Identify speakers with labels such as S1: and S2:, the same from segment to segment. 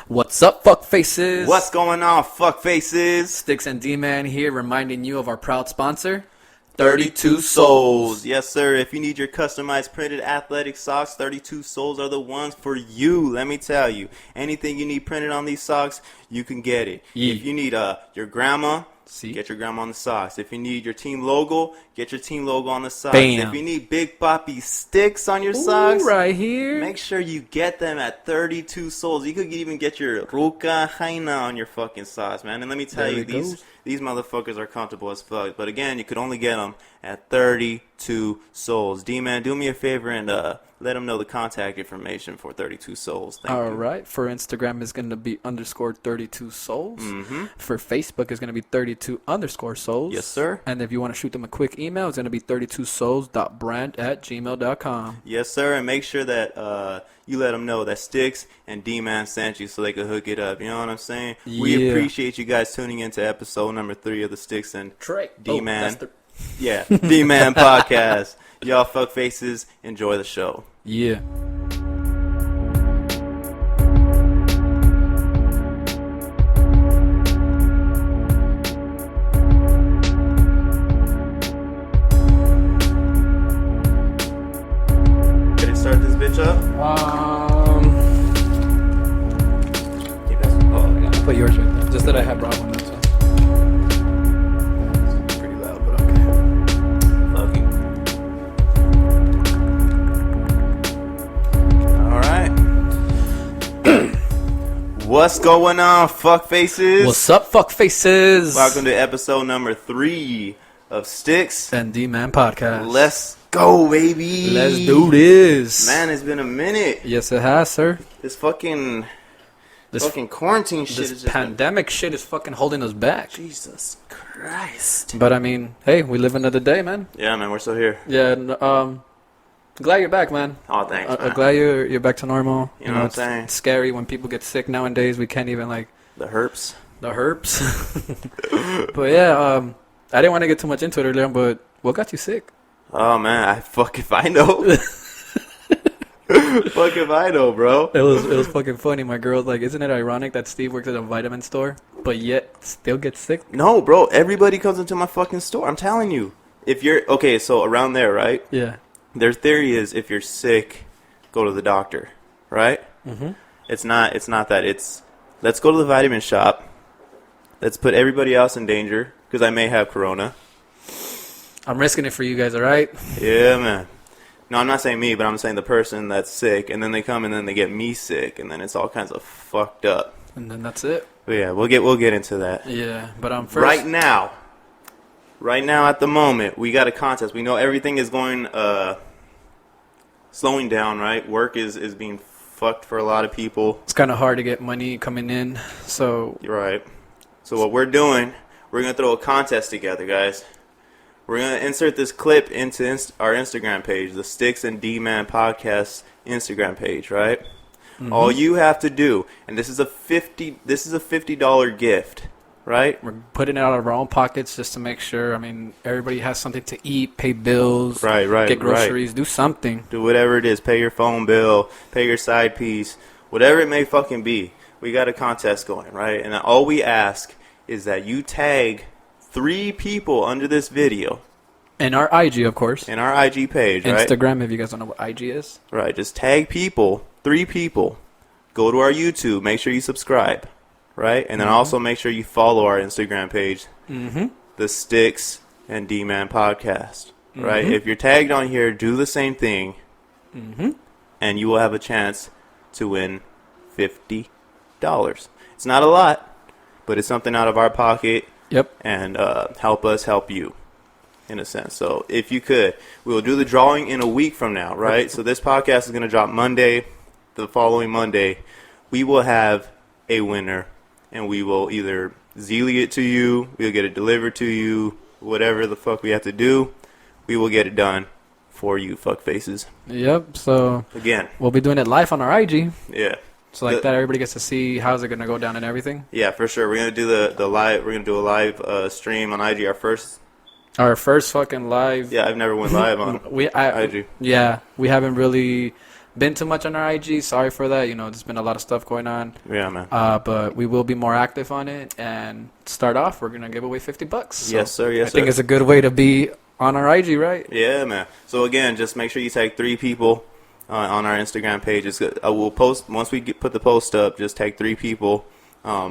S1: What's up, fuck faces?
S2: What's going on, fuck faces?
S1: Stix Dman here, reminding you of our proud sponsor,
S2: 32 Souls. Yes, sir. If you need your customized printed athletic socks, 32 Souls are the ones for you. Let me tell you, anything you need printed on these socks, you can get it.
S1: Yeah.
S2: If you need your grandma, get your grandma on the socks. If you need your team logo, get your team logo on the socks.
S1: Bam.
S2: If you need Big Poppy sticks on your socks,
S1: right here,
S2: make sure you get them at 32 Souls. You could even get your Ruka Haina on your fucking socks, man. And let me tell you, these motherfuckers are comfortable as fuck. But again, you could only get them at 32 Souls. D-Man, do me a favor and let them know the contact information for 32 Souls. Thank you.
S1: All right. For Instagram, is going to be _32 Souls.
S2: Mm-hmm.
S1: For Facebook, is going to be 32_Souls.
S2: Yes, sir.
S1: And if you want to shoot them a quick email, it's going to be 32souls.brand@gmail.com.
S2: Yes, sir. And make sure that you let them know that Stix and D-Man sent you so they could hook it up. You know what I'm saying?
S1: Yeah.
S2: We appreciate you guys tuning into episode number 3 of the Stix and D-Man. D-Man Podcast. Y'all fuck faces, enjoy the show.
S1: Yeah.
S2: Ready to start this bitch up?
S1: I'll put yours right there. Just that I have brought one. That's all. It's pretty loud, but okay.
S2: Fuck you. Alright. What's going on, fuck faces?
S1: What's up, fuck faces?
S2: Welcome to episode number 3 of Stix
S1: Dman Podcast.
S2: Let's go, baby.
S1: Let's do this.
S2: Man, it's been a minute.
S1: Yes, it has, sir.
S2: This fucking quarantine shit
S1: This
S2: is just
S1: pandemic shit is fucking holding us back.
S2: Jesus Christ.
S1: But I mean, hey, we live another day, man.
S2: Yeah, man, we're still here.
S1: Yeah, glad you're back, man.
S2: Oh, thanks, man.
S1: I'm glad you're back to normal.
S2: You know what I'm saying?
S1: It's scary when people get sick nowadays. We can't even like
S2: The herps.
S1: the herps. But yeah, I didn't want to get too much into it earlier, but what got you sick?
S2: Oh, man, fuck if I know. Fuck if I know, bro.
S1: It was fucking funny. My girl was like, isn't it ironic that Steve works at a vitamin store, but yet still gets sick?
S2: No, bro, everybody comes into my fucking store. I'm telling you. If you're, okay, so around there, right?
S1: Yeah.
S2: Their theory is if you're sick, go to the doctor, right?
S1: Mm-hmm.
S2: It's not that. It's, let's go to the vitamin shop. Let's put everybody else in danger, because I may have corona.
S1: I'm risking it for you guys, all right?
S2: Yeah, man. No, I'm not saying me, but I'm saying the person that's sick, and then they come and then they get me sick, and then it's all kinds of fucked up.
S1: And then that's it.
S2: But yeah, we'll get into that.
S1: Yeah, but first.
S2: Right now at the moment, we got a contest. We know everything is going slowing down, right? Work is being fucked for a lot of people.
S1: It's kind of hard to get money coming in, so.
S2: You're right. So what we're doing, we're gonna throw a contest together, guys. We're going to insert this clip into our Instagram page, the Stix and Dman Podcast Instagram page, right? Mm-hmm. All you have to do, and this is a $50 gift, right?
S1: We're putting it out of our own pockets just to make sure. I mean, everybody has something to eat, pay bills,
S2: right,
S1: get groceries, do something.
S2: Do whatever it is. Pay your phone bill, pay your side piece, whatever it may fucking be. We got a contest going, right? And all we ask is that you tag 3 people under this video.
S1: And our IG, of course.
S2: In our IG page, right?
S1: Instagram, if you guys don't know what IG is.
S2: Right, just tag people, 3 people. Go to our YouTube, make sure you subscribe, right? And then also make sure you follow our Instagram page, the Stix and Dman Podcast, right? If you're tagged on here, do the same thing, and you will have a chance to win $50. It's not a lot, but it's something out of our pocket.
S1: Yep.
S2: And help us help you, in a sense. So if you could, we'll do the drawing in a week from now, right? So this podcast is going to drop Monday. The following Monday, we will have a winner, and we will either Zeely it to you, we'll get it delivered to you, whatever the fuck we have to do, we will get it done for you, fuck faces.
S1: Yep. So
S2: again,
S1: we'll be doing it live on our IG.
S2: Yeah.
S1: So like that, everybody gets to see how's it gonna go down and everything.
S2: Yeah, for sure. We're gonna do the live. We're gonna do a live stream on IG. Our first
S1: fucking live.
S2: Yeah, I've never went live on IG.
S1: Yeah, we haven't really been too much on our IG. Sorry for that. There's been a lot of stuff going on.
S2: Yeah, man.
S1: But we will be more active on it. And to start off, we're gonna give away $50. So
S2: Yes, sir. Yes,
S1: I think it's a good way to be on our IG, right?
S2: Yeah, man. So again, just make sure you tag 3 people on our Instagram page. I will post once we put the post up. Just tag 3 people.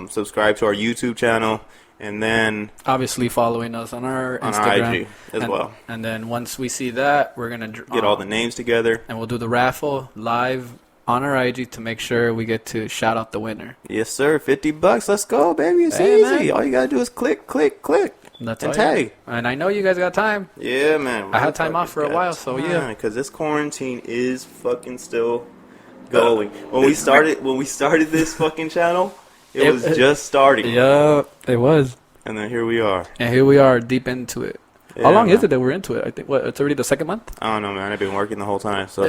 S2: Subscribe to our YouTube channel. And then
S1: obviously following us on our
S2: on
S1: Instagram
S2: our IG as well.
S1: And then once we see that, we're gonna
S2: get all the names together,
S1: and we'll do the raffle live on our IG to make sure we get to shout out the winner.
S2: Yes, sir. $50. Let's go, baby. It's
S1: hey,
S2: easy.
S1: Man.
S2: All you gotta do is click,
S1: That's
S2: and tag.
S1: And I know you guys got time.
S2: Yeah, man.
S1: I had time off for a while, so yeah.
S2: Because this quarantine is fucking still going. When we started this fucking channel. It was just starting.
S1: Yeah, it was.
S2: And then here we are.
S1: And here we are, deep into it.
S2: Yeah,
S1: How long
S2: man.
S1: is it that we're into it? I think, it's already the 2nd month?
S2: I don't know, man. I've been working the whole time, so.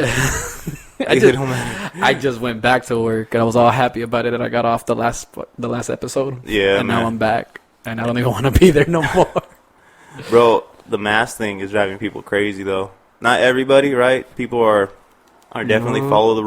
S1: I just went back to work, and I was all happy about it, and I got off the last episode.
S2: Yeah,
S1: and
S2: man.
S1: now I'm back, and I don't even want to be there no more.
S2: Bro, the mask thing is driving people crazy, though. Not everybody, right? People are definitely following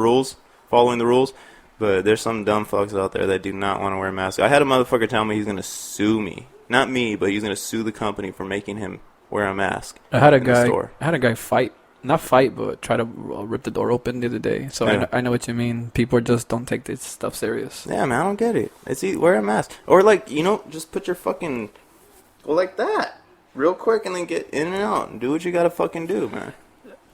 S2: the rules. But there's some dumb fucks out there that do not want to wear masks. I had a motherfucker tell me he's going to sue me. Not me, but he's going to sue the company for making him wear a mask.
S1: I had a guy fight. Not fight, but try to rip the door open the other day. So
S2: yeah.
S1: I know what you mean. People just don't take this stuff serious.
S2: Yeah, man, I don't get it. Wear a mask. Or, just put your fucking... Go like that. Real quick and then get in and out. And do what you got to fucking do, man.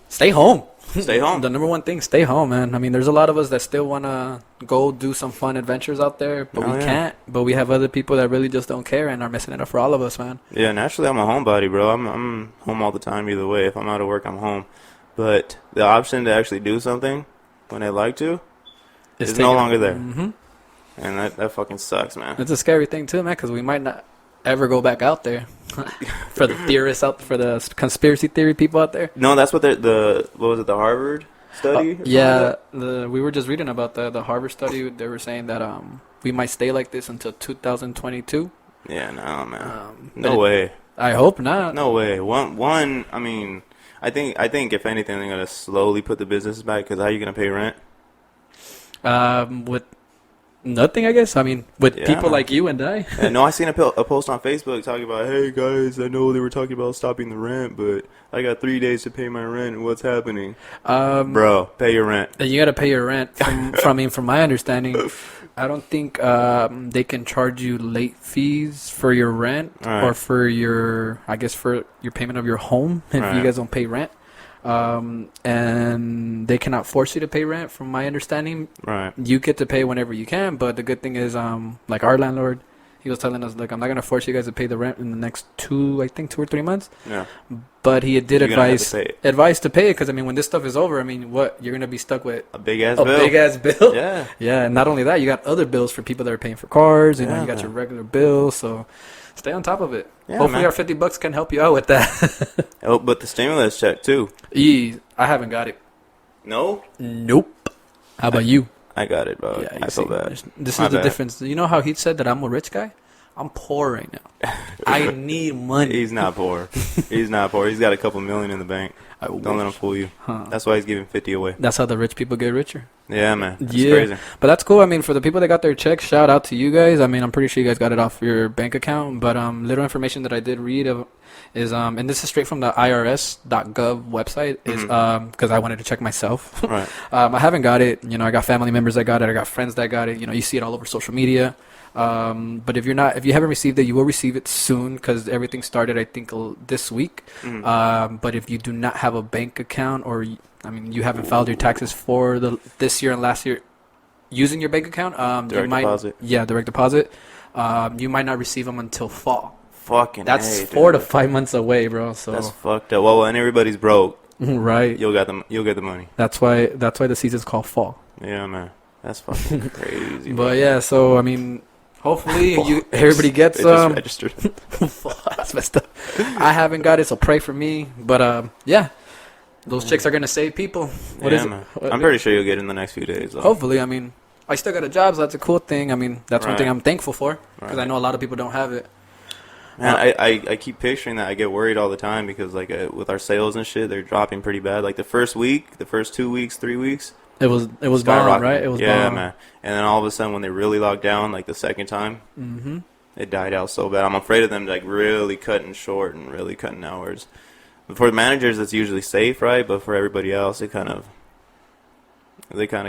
S1: Stay home.
S2: Stay home.
S1: The number one thing, stay home, man. I mean, there's a lot of us that still want to go do some fun adventures out there, but we can't. But we have other people that really just don't care and are messing it up for all of us, man.
S2: Yeah, naturally, I'm a homebody, bro. I'm home all the time either way. If I'm out of work, I'm home. But the option to actually do something when I like to is no longer there.
S1: Mm-hmm.
S2: And that fucking sucks, man.
S1: It's a scary thing, too, man, because we might not ever go back out there. For the theorists for the conspiracy theory people out there.
S2: No, that's what what was it, the Harvard study?
S1: Yeah, we were just reading about the Harvard study. They were saying that we might stay like this until 2022.
S2: Yeah, no, man. No way.
S1: I hope not.
S2: No way. One. I mean, I think if anything, they're gonna slowly put the businesses back. Because how are you gonna pay rent?
S1: With nothing, I guess. I mean, with people like you and I.
S2: No, I seen a post on Facebook talking about, hey guys, I know they were talking about stopping the rent, but I got 3 days to pay my rent. What's happening? Bro, pay your rent.
S1: You gotta pay your rent. From my understanding, I don't think they can charge you late fees for your rent or for your payment of your home if you guys don't pay rent. And they cannot force you to pay rent, from my understanding.
S2: Right.
S1: You get to pay whenever you can, but the good thing is, like our landlord, he was telling us, like, I'm not gonna force you guys to pay the rent in the next 2 or 3 months.
S2: Yeah.
S1: But he did advise to pay it, because I mean, when this stuff is over, I mean, what you're gonna be stuck with
S2: a big ass bill.
S1: Yeah. Yeah. And not only that, you got other bills for people that are paying for cars. You got your regular bills. So stay on top of it. Yeah, hopefully our $50 can help you out with that.
S2: Oh, but the stimulus check too.
S1: I haven't got it.
S2: No?
S1: Nope. How about you?
S2: I got it, bro.
S1: Yeah,
S2: I feel bad.
S1: This is the difference. You know how he said that I'm a rich guy? I'm poor right now. I need money.
S2: He's not poor. He's not poor. He's got a couple million in the bank. Don't let him fool you. That's why he's giving 50 away.
S1: That's how the rich people get richer.
S2: Yeah, man. That's crazy.
S1: But that's cool. I mean, for the people that got their checks, shout out to you guys. I mean, I'm pretty sure you guys got it off your bank account. But little information that I did read is and this is straight from the IRS.gov website, is because I wanted to check myself.
S2: Right.
S1: I haven't got it. I got family members that got it. I got friends that got it. You see it all over social media. But if you haven't received it, you will receive it soon, because everything started, I think, this week. But if you do not have a bank account, or you haven't filed your taxes for this year and last year using your bank account,
S2: direct deposit.
S1: Yeah, direct deposit. You might not receive them until fall.
S2: Fucking
S1: that's 4 to 5 months away, bro. So
S2: that's fucked up. Well, and everybody's broke.
S1: Right.
S2: You'll get the money.
S1: That's why the season's called fall.
S2: Yeah, man. That's fucking crazy.
S1: But yeah, so I mean, hopefully everybody gets
S2: registered.
S1: That's messed up. I haven't got it, so pray for me. But yeah, those chicks are gonna save people. What is
S2: man. I'm pretty sure you'll get it in the next few days, though.
S1: Hopefully. I mean, I still got a job, so that's a cool thing. I mean, that's one thing I'm thankful for, because I know a lot of people don't have it.
S2: Man, I keep picturing that. I get worried all the time because, like, with our sales and shit, they're dropping pretty bad. Like, the first 2 weeks, 3 weeks,
S1: It was
S2: skyrocketing.
S1: bomb, right? It was bomb.
S2: Man. And then all of a sudden, when they really locked down, like the second time, it died out so bad. I'm afraid of them like really cutting short and really cutting hours. But for the managers, it's usually safe, right? But for everybody else, they kind of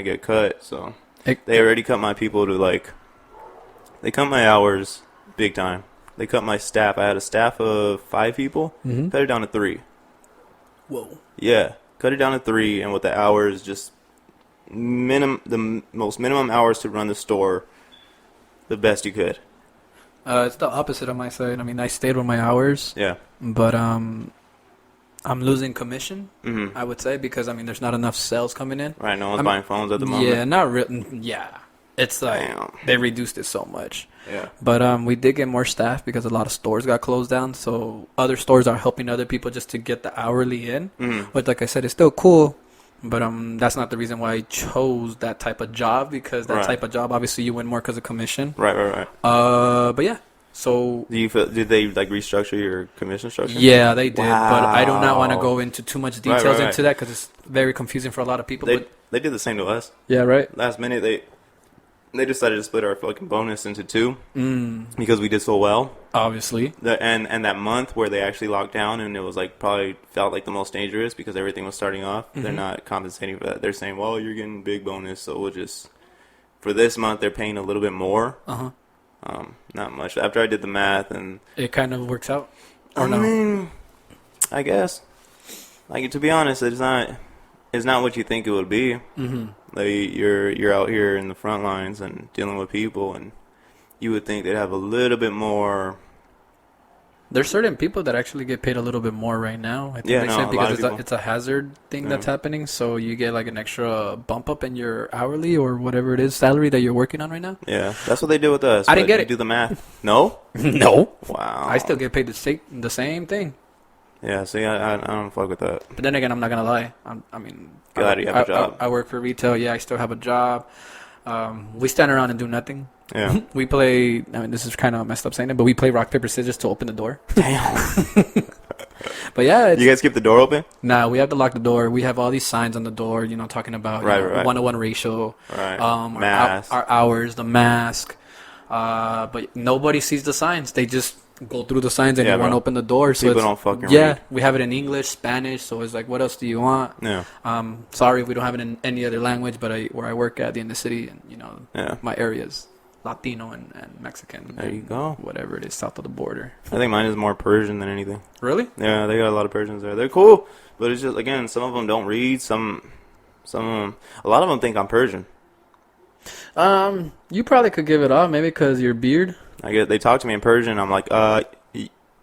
S2: get cut. So they already cut my people to like, they cut my hours big time. They cut my staff. I had a staff of 5 people. Cut it down to 3.
S1: Whoa.
S2: Yeah, cut it down to 3, and with the hours, just the most minimum hours to run the store, the best you could.
S1: It's the opposite on my side. I mean, I stayed with my hours.
S2: Yeah.
S1: But I'm losing commission, I would say, because I mean, there's not enough sales coming in.
S2: Right. No one's buying phones at the moment.
S1: Yeah, not really. Yeah. It's like they reduced it so much.
S2: Yeah.
S1: But we did get more staff because a lot of stores got closed down. So other stores are helping other people just to get the hourly in. But like I said, it's still cool. But that's not the reason why I chose that type of job, because that type of job, obviously, you win more because of commission.
S2: Right.
S1: But yeah. So
S2: did they like restructure your commission structure?
S1: Yeah, they did. Wow. But I do not want to go into too much details into that because it's very confusing for a lot of people.
S2: They did the same to us.
S1: Yeah, right.
S2: Last minute, they decided to split our fucking bonus into 2 because we did so well.
S1: Obviously.
S2: And that month where they actually locked down and it was like probably felt like the most dangerous because everything was starting off. They're not compensating for that. They're saying, well, you're getting big bonus, so we'll just, for this month, they're paying a little bit more. Not much. After I did the math, and
S1: it kind of works out. Or
S2: I mean, I guess. Like, to be honest, it's not what you think it would be. Like, you're out here in the front lines and dealing with people, and you would think they'd have a little bit more.
S1: There's certain people that actually get paid a little bit more right now. I think they said because it's a hazard thing that's happening, so you get like an extra bump up in your hourly or whatever it is salary that you're working on right now.
S2: Yeah, that's what they did with us.
S1: I didn't get it.
S2: Do the math? No.
S1: No.
S2: Wow.
S1: I still get paid the same thing.
S2: Yeah, see, I don't fuck with that.
S1: But then again, I'm not gonna lie. I mean,
S2: God, you have a job.
S1: I work for retail. Yeah, I still have a job. We stand around and do nothing.
S2: Yeah.
S1: We play. I mean, this is kind of messed up saying it, but we play rock paper scissors to open the door.
S2: Damn.
S1: But yeah,
S2: you guys keep the door open?
S1: Nah, we have to lock the door. We have all these signs on the door, you know, talking about 1-to-1 ratio,
S2: mask,
S1: our hours, the mask. But nobody sees the signs. They just go through the signs and you want to open the door. So
S2: people don't fucking read.
S1: We have it in English, Spanish. So it's like, what else do you want?
S2: Yeah.
S1: Sorry if we don't have it in any other language, but where I work at the end of the city, and you know, my areas. Latino and Mexican.
S2: There you go.
S1: Whatever it is, south of the border.
S2: I think mine is more Persian than anything.
S1: Really?
S2: Yeah, they got a lot of Persians there. They're cool, but it's just, again, some of them don't read. Some of them, a lot of them think I'm Persian.
S1: You probably could give it off, maybe because your beard.
S2: They talk to me in Persian. I'm like,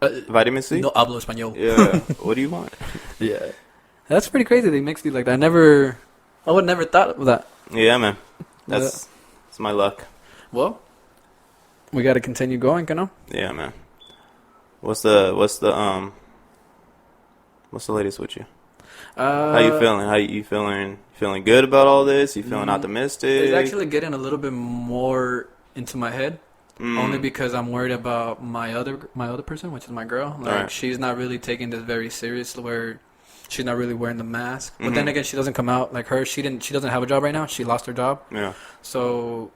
S2: vitamin C?
S1: No hablo español.
S2: Yeah. What do you want?
S1: Yeah. That's pretty crazy. They mix you like that. I would never thought of that.
S2: Yeah, man. That's my luck.
S1: Well, we got to continue going, you know?
S2: Yeah, man. What's the latest with you? How you feeling? How you feeling? Feeling good about all this? You feeling optimistic?
S1: It's actually getting a little bit more into my head, only because I'm worried about my other person, which is my girl. Like she's not really taking this very serious, where she's not really wearing the mask. But then again, she doesn't come out like her. She doesn't have a job right now. She lost her job.
S2: Yeah.
S1: So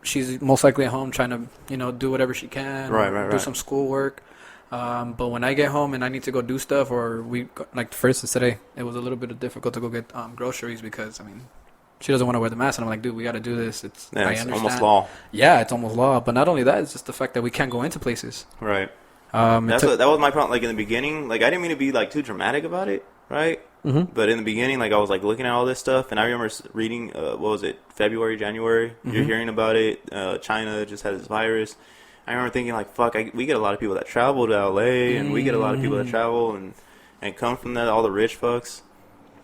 S1: she's most likely at home trying to, do whatever she can. Do some schoolwork. But when I get home and I need to go do stuff, or like for instance today, it was a little bit difficult to go get groceries because, I mean, she doesn't want to wear the mask. And I'm like, dude, we got to do this.
S2: It's almost law.
S1: Yeah, it's almost law. But not only that, it's just the fact that we can't go into places.
S2: Right. That was my problem. Like in the beginning, like I didn't mean to be like too dramatic about it. Right. But in the beginning, like I was like looking at all this stuff, and I remember reading, what was it, February, January? You're hearing about it. China just had this virus. I remember thinking like, fuck, we get a lot of people that travel to LA, and we get a lot of people that travel and come from that, all the rich fucks.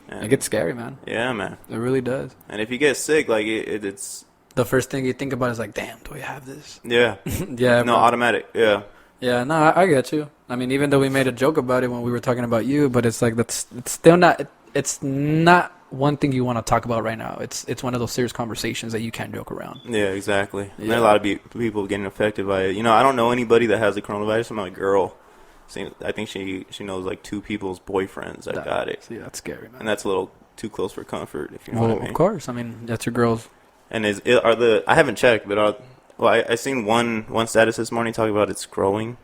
S2: And
S1: it gets scary, man.
S2: Yeah, man.
S1: It really does.
S2: And if you get sick, like it's
S1: the first thing you think about is like, damn, do I have this?
S2: Yeah.
S1: Yeah.
S2: No, automatic. Yeah.
S1: Yeah, no, I get you. I mean, even though we made a joke about it when we were talking about you, but it's like it's still not. It's not one thing you want to talk about right now. It's one of those serious conversations that you can't joke around.
S2: Yeah, exactly. Yeah. There are a lot of people getting affected by it. I don't know anybody that has the coronavirus. My girl, I think she knows like 2 people's boyfriends that got it.
S1: See, that's scary, man.
S2: And that's a little too close for comfort, if you know what I mean.
S1: Of course. I mean, that's your girls.
S2: And I haven't checked, but I seen one status this morning talking about it's growing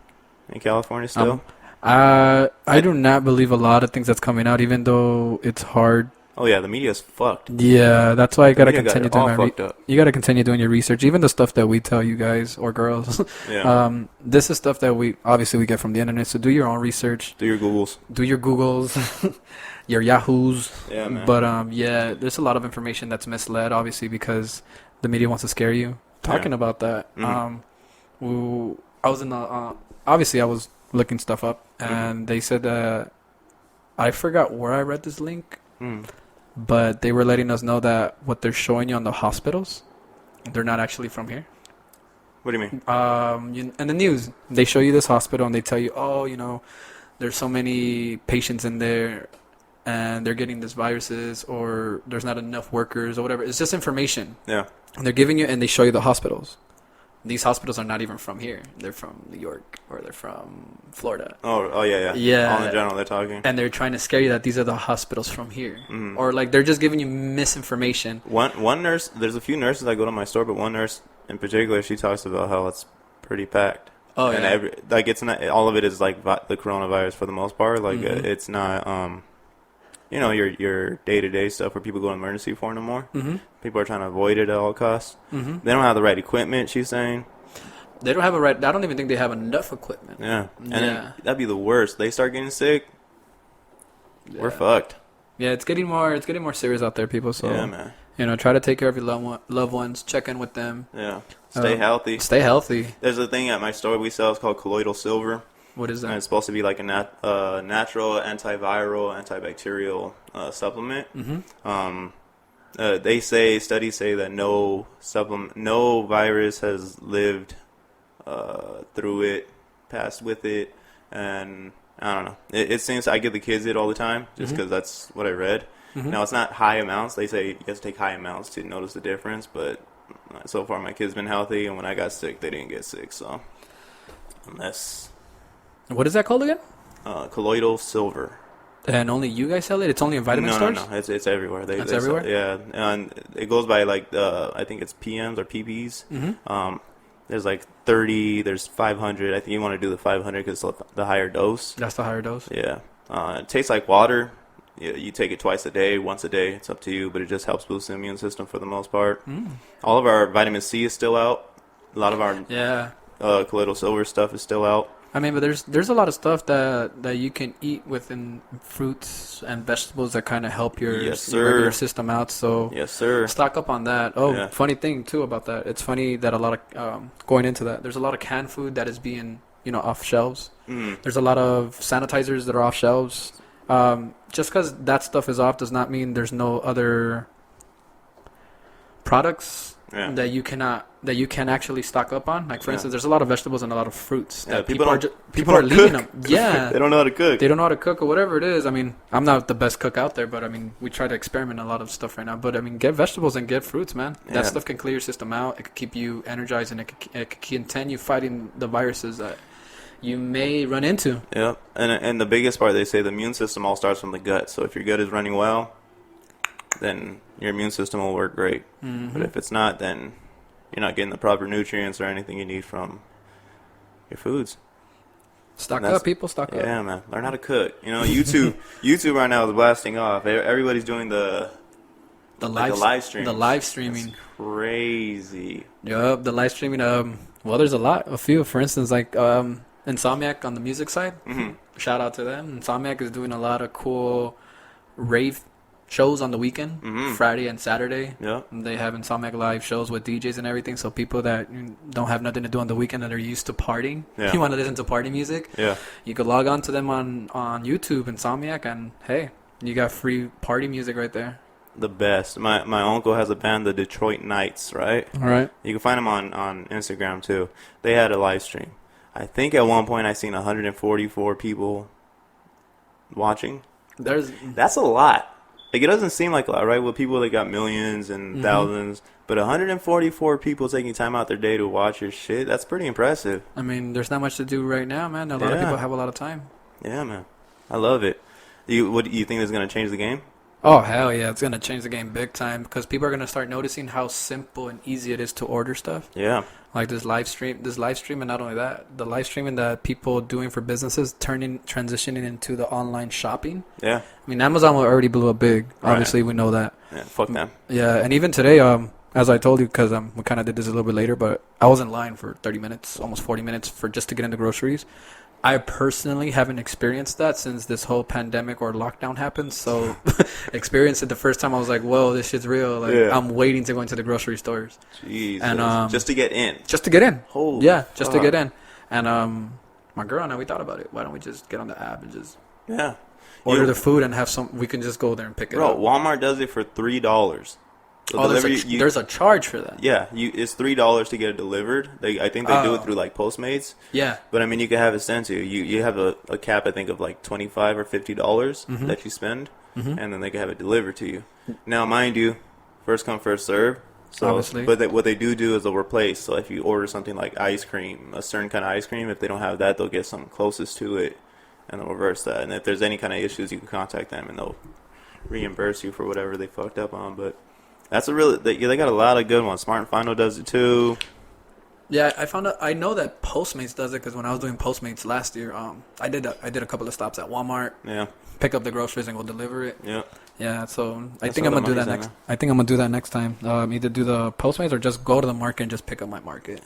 S2: in California still.
S1: I do not believe a lot of things that's coming out, even though it's hard.
S2: Oh yeah, the media's fucked.
S1: Yeah, that's why I gotta
S2: media
S1: continue
S2: got it all
S1: doing you gotta continue doing your research, even the stuff that we tell you guys or girls.
S2: Yeah.
S1: This is stuff that we get from the internet. So do your own research.
S2: Do your Googles.
S1: Your Yahoos.
S2: Yeah, man.
S1: But yeah, there's a lot of information that's misled, obviously, because the media wants to scare you. Talking about that, I was in the obviously I was looking stuff up, and they said that I forgot where I read this link. But they were letting us know that what they're showing you on the hospitals, they're not actually from here.
S2: What do you mean?
S1: In the news, they show you this hospital and they tell you, oh, you know, there's so many patients in there and they're getting these viruses, or there's not enough workers or whatever. It's just information.
S2: Yeah.
S1: And they're giving you, and they show you the hospitals. These hospitals are not even from here. They're from New York, or they're from Florida.
S2: Oh yeah.
S1: Yeah.
S2: All in general, they're talking.
S1: And they're trying to scare you that these are the hospitals from here. Or like they're just giving you misinformation.
S2: One nurse, there's a few nurses that go to my store, but one nurse in particular, she talks about how it's pretty packed.
S1: Oh,
S2: and
S1: yeah.
S2: it's not, all of it is like the coronavirus for the most part. Like it's not, you know, your day-to-day stuff where people go to emergency for no more. People are trying to avoid it at all costs. They don't have the right equipment, she's saying.
S1: They don't have a right. I don't even think they have enough equipment.
S2: Yeah. And then that'd be the worst. They start getting sick, we're fucked.
S1: Yeah, it's getting more serious out there, people. So
S2: yeah, man.
S1: You know, try to take care of your loved ones. Check in with them.
S2: Yeah. Stay healthy.
S1: Stay healthy.
S2: There's a thing at my store we sell. It's called colloidal silver.
S1: What is that?
S2: And it's supposed to be like a natural antiviral, antibacterial supplement. Studies say that no virus has lived through it, passed with it, and I don't know. It seems I give the kids it all the time just because that's what I read. Now it's not high amounts. They say you have to take high amounts to notice the difference, but so far my kids been healthy, and when I got sick, they didn't get sick. So unless.
S1: What is that called again?
S2: Colloidal silver.
S1: And only you guys sell it? It's only in vitamin stores?
S2: No. It's everywhere.
S1: It's everywhere?
S2: And it goes by like I think it's PMs or PPs. There's like 30. There's 500. I think you want to do the 500 because it's the higher dose.
S1: That's the higher dose?
S2: Yeah. It tastes like water. You take it twice a day, once a day. It's up to you, but it just helps boost the immune system for the most part. All of our vitamin C is still out. A lot of our colloidal silver stuff is still out.
S1: I mean, but there's a lot of stuff that you can eat within fruits and vegetables that kind of help your regular system out. So
S2: yes, sir.
S1: Stock up on that. Oh, funny thing too about that. It's funny that a lot of going into that. There's a lot of canned food that is being off shelves. There's a lot of sanitizers that are off shelves. Just because that stuff is off does not mean there's no other products that you can actually stock up on. Like for instance, there's a lot of vegetables and a lot of fruits that people are leaving them. Yeah,
S2: they don't know how to cook.
S1: They don't know how to cook or whatever it is. I mean, I'm not the best cook out there, but I mean, we try to experiment a lot of stuff right now. But I mean, get vegetables and get fruits, man. That stuff can clear your system out. It can keep you energized, and it can continue fighting the viruses that you may run into.
S2: Yeah, and the biggest part, they say the immune system all starts from the gut. So if your gut is running well, then your immune system will work great. But if it's not, then you're not getting the proper nutrients or anything you need from your foods.
S1: Stock up, people. Stock up.
S2: Yeah, man. Learn how to cook. YouTube right now is blasting off. Everybody's doing the live stream.
S1: The live streaming.
S2: That's crazy.
S1: Yup, the live streaming. Well, there's a few. For instance, like Insomniac on the music side. Shout out to them. Insomniac is doing a lot of cool rave shows on the weekend, Friday and Saturday. Yeah, they have Insomniac live shows with DJs and everything. So people that don't have nothing to do on the weekend and are used to partying, you want to listen to party music. Yeah, you could log on to them on YouTube, Insomniac, and hey, you got free party music right there.
S2: The best. My uncle has a band, the Detroit Knights, right?
S1: All right.
S2: You can find them on Instagram too. They had a live stream. I think at one point I seen 144 people watching. That's a lot. Like, it doesn't seem like a lot, right? With people that got millions and thousands, but 144 people taking time out their day to watch your shit, that's pretty impressive.
S1: I mean, there's not much to do right now, man. A lot of people have a lot of time.
S2: Yeah, man. I love it. You think this is going to change the game?
S1: Oh, hell yeah. It's going to change the game big time because people are going to start noticing how simple and easy it is to order stuff.
S2: Yeah.
S1: Like this live stream, and not only that, the live streaming that people doing for businesses transitioning into the online shopping.
S2: Yeah.
S1: I mean, Amazon already blew up big. Obviously, we know that.
S2: Yeah, fuck them.
S1: Yeah, and even today, as I told you, because we kind of did this a little bit later, but I was in line for 30 minutes, almost 40 minutes for just to get into groceries. I personally haven't experienced that since this whole pandemic or lockdown happened. So experienced it the first time. I was like, whoa, this shit's real. Like, I'm waiting to go into the grocery stores.
S2: Jesus.
S1: And,
S2: just to get in.
S1: Just to get in.
S2: Holy
S1: just to get in. And my girl and I, we thought about it. Why don't we just get on the app and just order the food and have some, we can just go there and pick it up.
S2: Bro, Walmart does it for $3. So
S1: there's a charge for that.
S2: Yeah, it's $3 to get it delivered. I think they do it through like Postmates.
S1: Yeah,
S2: but I mean, you can have it sent to you. You have a cap, I think, of like $25 or $50 that you spend, and then they can have it delivered to you. Now, mind you, first come, first serve. So,
S1: obviously.
S2: But what they do is they'll replace. So if you order something like ice cream, a certain kind of ice cream, if they don't have that, they'll get something closest to it, and they'll reverse that. And if there's any kind of issues, you can contact them, and they'll reimburse you for whatever they fucked up on. But that's they got a lot of good ones. Smart and Final does it too.
S1: Yeah, I know that Postmates does it because when I was doing Postmates last year, I did a couple of stops at Walmart.
S2: Yeah.
S1: Pick up the groceries and go deliver it.
S2: Yeah.
S1: Yeah, so I think I'm gonna do that next. I think I'm gonna do that next time. Either do the Postmates or just go to the market and just pick up my market.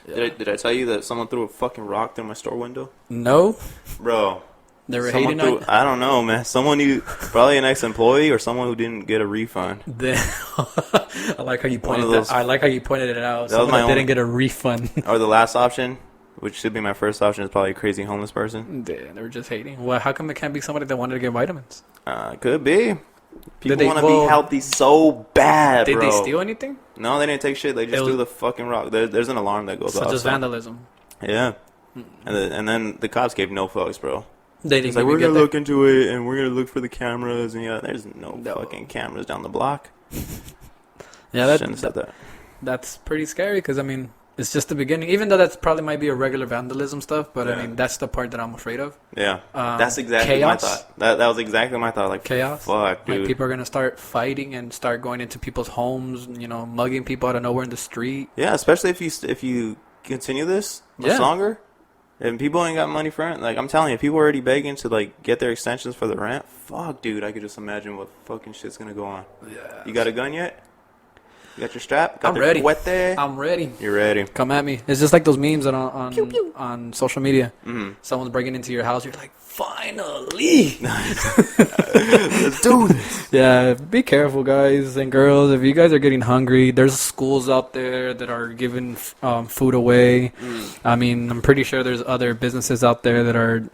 S2: Yeah. Did I tell you that someone threw a fucking rock through my store window?
S1: No.
S2: Bro.
S1: They were hating on you?
S2: I don't know, man. Someone probably an ex-employee or someone who didn't get a refund.
S1: I like how you pointed that. I like how you pointed it out. Someone that didn't get a refund.
S2: Or the last option, which should be my first option, is probably a crazy homeless person.
S1: Yeah, they were just hating. Well, how come it can't be somebody that wanted to get vitamins?
S2: Could be. People want to be healthy so bad, bro.
S1: Did they steal anything?
S2: No, they didn't take shit. They just threw the fucking rock. There's an alarm that goes off.
S1: So just vandalism.
S2: Yeah. And then the cops gave no fucks, bro.
S1: They didn't.
S2: It's like, we're gonna look into it, and we're gonna look for the cameras, and there's no fucking cameras down the block.
S1: Yeah,
S2: shouldn't have said that.
S1: That's pretty scary because I mean, it's just the beginning. Even though that's probably might be a regular vandalism stuff, but I mean, that's the part that I'm afraid of.
S2: Yeah, that's exactly
S1: chaos.
S2: my thought. That was exactly my thought. Like
S1: chaos.
S2: Fuck, dude.
S1: Like people are gonna start fighting and start going into people's homes. Mugging people out of nowhere in the street.
S2: Yeah, especially if you continue this much longer. And people ain't got money for rent. Like, I'm telling you, people are already begging to, like, get their extensions for the rent. Fuck, dude, I could just imagine what fucking shit's gonna go on.
S1: Yeah.
S2: You got a gun yet? You got your strap?
S1: I'm ready.
S2: Cuete?
S1: I'm ready.
S2: You're ready.
S1: Come at me. It's just like those memes on
S2: pew, pew.
S1: on social media.
S2: Mm-hmm.
S1: Someone's breaking into your house. You're like, finally.
S2: Let's do this.
S1: Yeah, be careful, guys and girls. If you guys are getting hungry, there's schools out there that are giving food away. I mean, I'm pretty sure there's other businesses out there that are,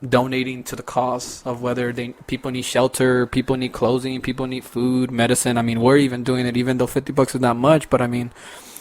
S1: donating to the cause of whether people need shelter, people need clothing, people need food, medicine. I mean, we're even doing it, even though $50 is not much. But I mean,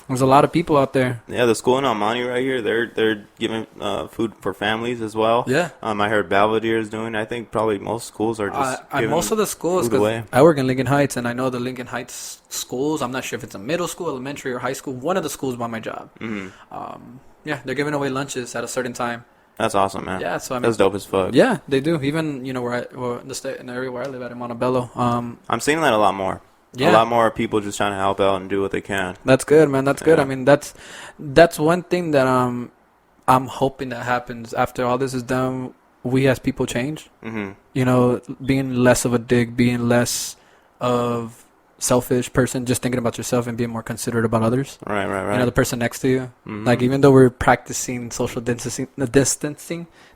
S1: there's a lot of people out there.
S2: Yeah, the school in Almani right here, they're giving food for families as well.
S1: Yeah.
S2: I heard Belvedere is doing. I think probably most schools are just giving
S1: most of the schools.
S2: Because
S1: I work in Lincoln Heights, and I know the Lincoln Heights schools. I'm not sure if it's a middle school, elementary, or high school. One of the schools by my job.
S2: Mm-hmm.
S1: Yeah, they're giving away lunches at a certain time.
S2: That's awesome, man.
S1: Yeah, so I mean,
S2: that's dope as fuck.
S1: Yeah, they do. Even in the area where I live at in Montebello.
S2: I'm seeing that a lot more.
S1: Yeah.
S2: A lot more people just trying to help out and do what they can.
S1: That's good, man. That's good. I mean, that's one thing that I'm hoping that happens after all this is done. We as people change. Mm-hmm. Being less of a dick, being less of selfish person, just thinking about yourself and being more considerate about others.
S2: Right.
S1: The person next to you.
S2: Mm-hmm.
S1: Like, even though we're practicing social distancing,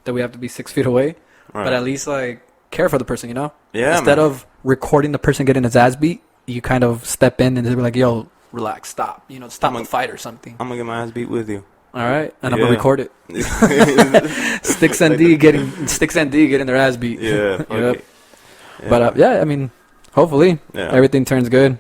S1: that we have to be 6 feet away, but at least like care for the person,
S2: Yeah.
S1: Instead of recording the person getting his ass beat, you kind of step in and just be like, "Yo, relax, stop. Stop the fight or something."
S2: I'm gonna get my ass beat with you.
S1: All right, and I'm gonna record it. Stix and D getting their ass beat.
S2: Yeah.
S1: Yep. Yeah. But I mean, hopefully everything turns good.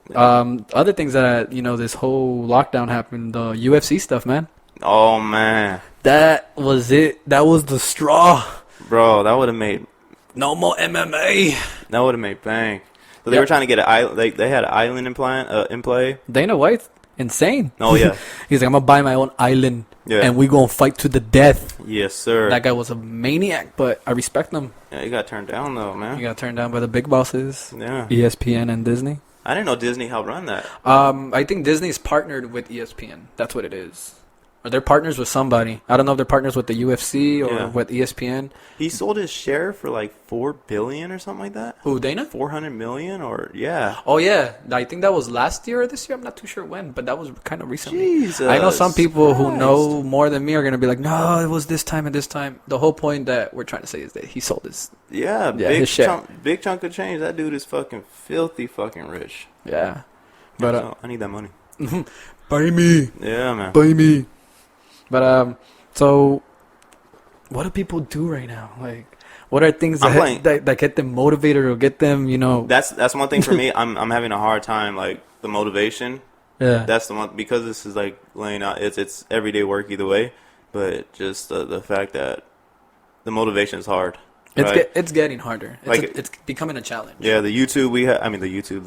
S1: Yeah. Other things that this whole lockdown happened. The UFC stuff, man.
S2: Oh man,
S1: that was it. That was the straw,
S2: bro. That would have made
S1: no more MMA.
S2: That would have made bang. So they were trying to get they had an island in play.
S1: Dana White, insane.
S2: Oh, yeah.
S1: He's like, I'm gonna buy my own island,
S2: Yeah.
S1: and we gonna fight to the death.
S2: Yes, sir.
S1: That guy was a maniac, but I respect him.
S2: Yeah, he got turned down, though, man.
S1: He got turned down by the big bosses,
S2: Yeah.
S1: ESPN and Disney.
S2: I didn't know Disney helped run that.
S1: I think Disney's partnered with ESPN. That's what it is. Or they're partners with somebody. I don't know if they're partners with the UFC or
S2: Yeah.
S1: with ESPN.
S2: He sold his share for like $4 billion or something like that.
S1: Who, Dana?
S2: 400 million or yeah.
S1: Oh, yeah. I think that was last year or this year. I'm not too sure when, but that was kind of recently.
S2: Jesus
S1: I know some people who
S2: Christ.
S1: know more than me are going to be like, no, it was this time and this time. The whole point that we're trying to say is that he sold his...
S2: Yeah,
S1: his share.
S2: big chunk of change. That dude is fucking filthy fucking rich.
S1: Yeah. But
S2: So, I need that money.
S1: buy me.
S2: Yeah, man.
S1: Buy me. But, so, what do people do right now? Like, what are things that get them motivated or get them, you know...
S2: That's one thing for me. I'm having a hard time, like, the motivation.
S1: Yeah.
S2: That's the one, because this is, like, laying out, it's everyday work either way, but just the fact that the motivation is hard. Right?
S1: It's getting harder. It's becoming a challenge.
S2: Yeah, the YouTube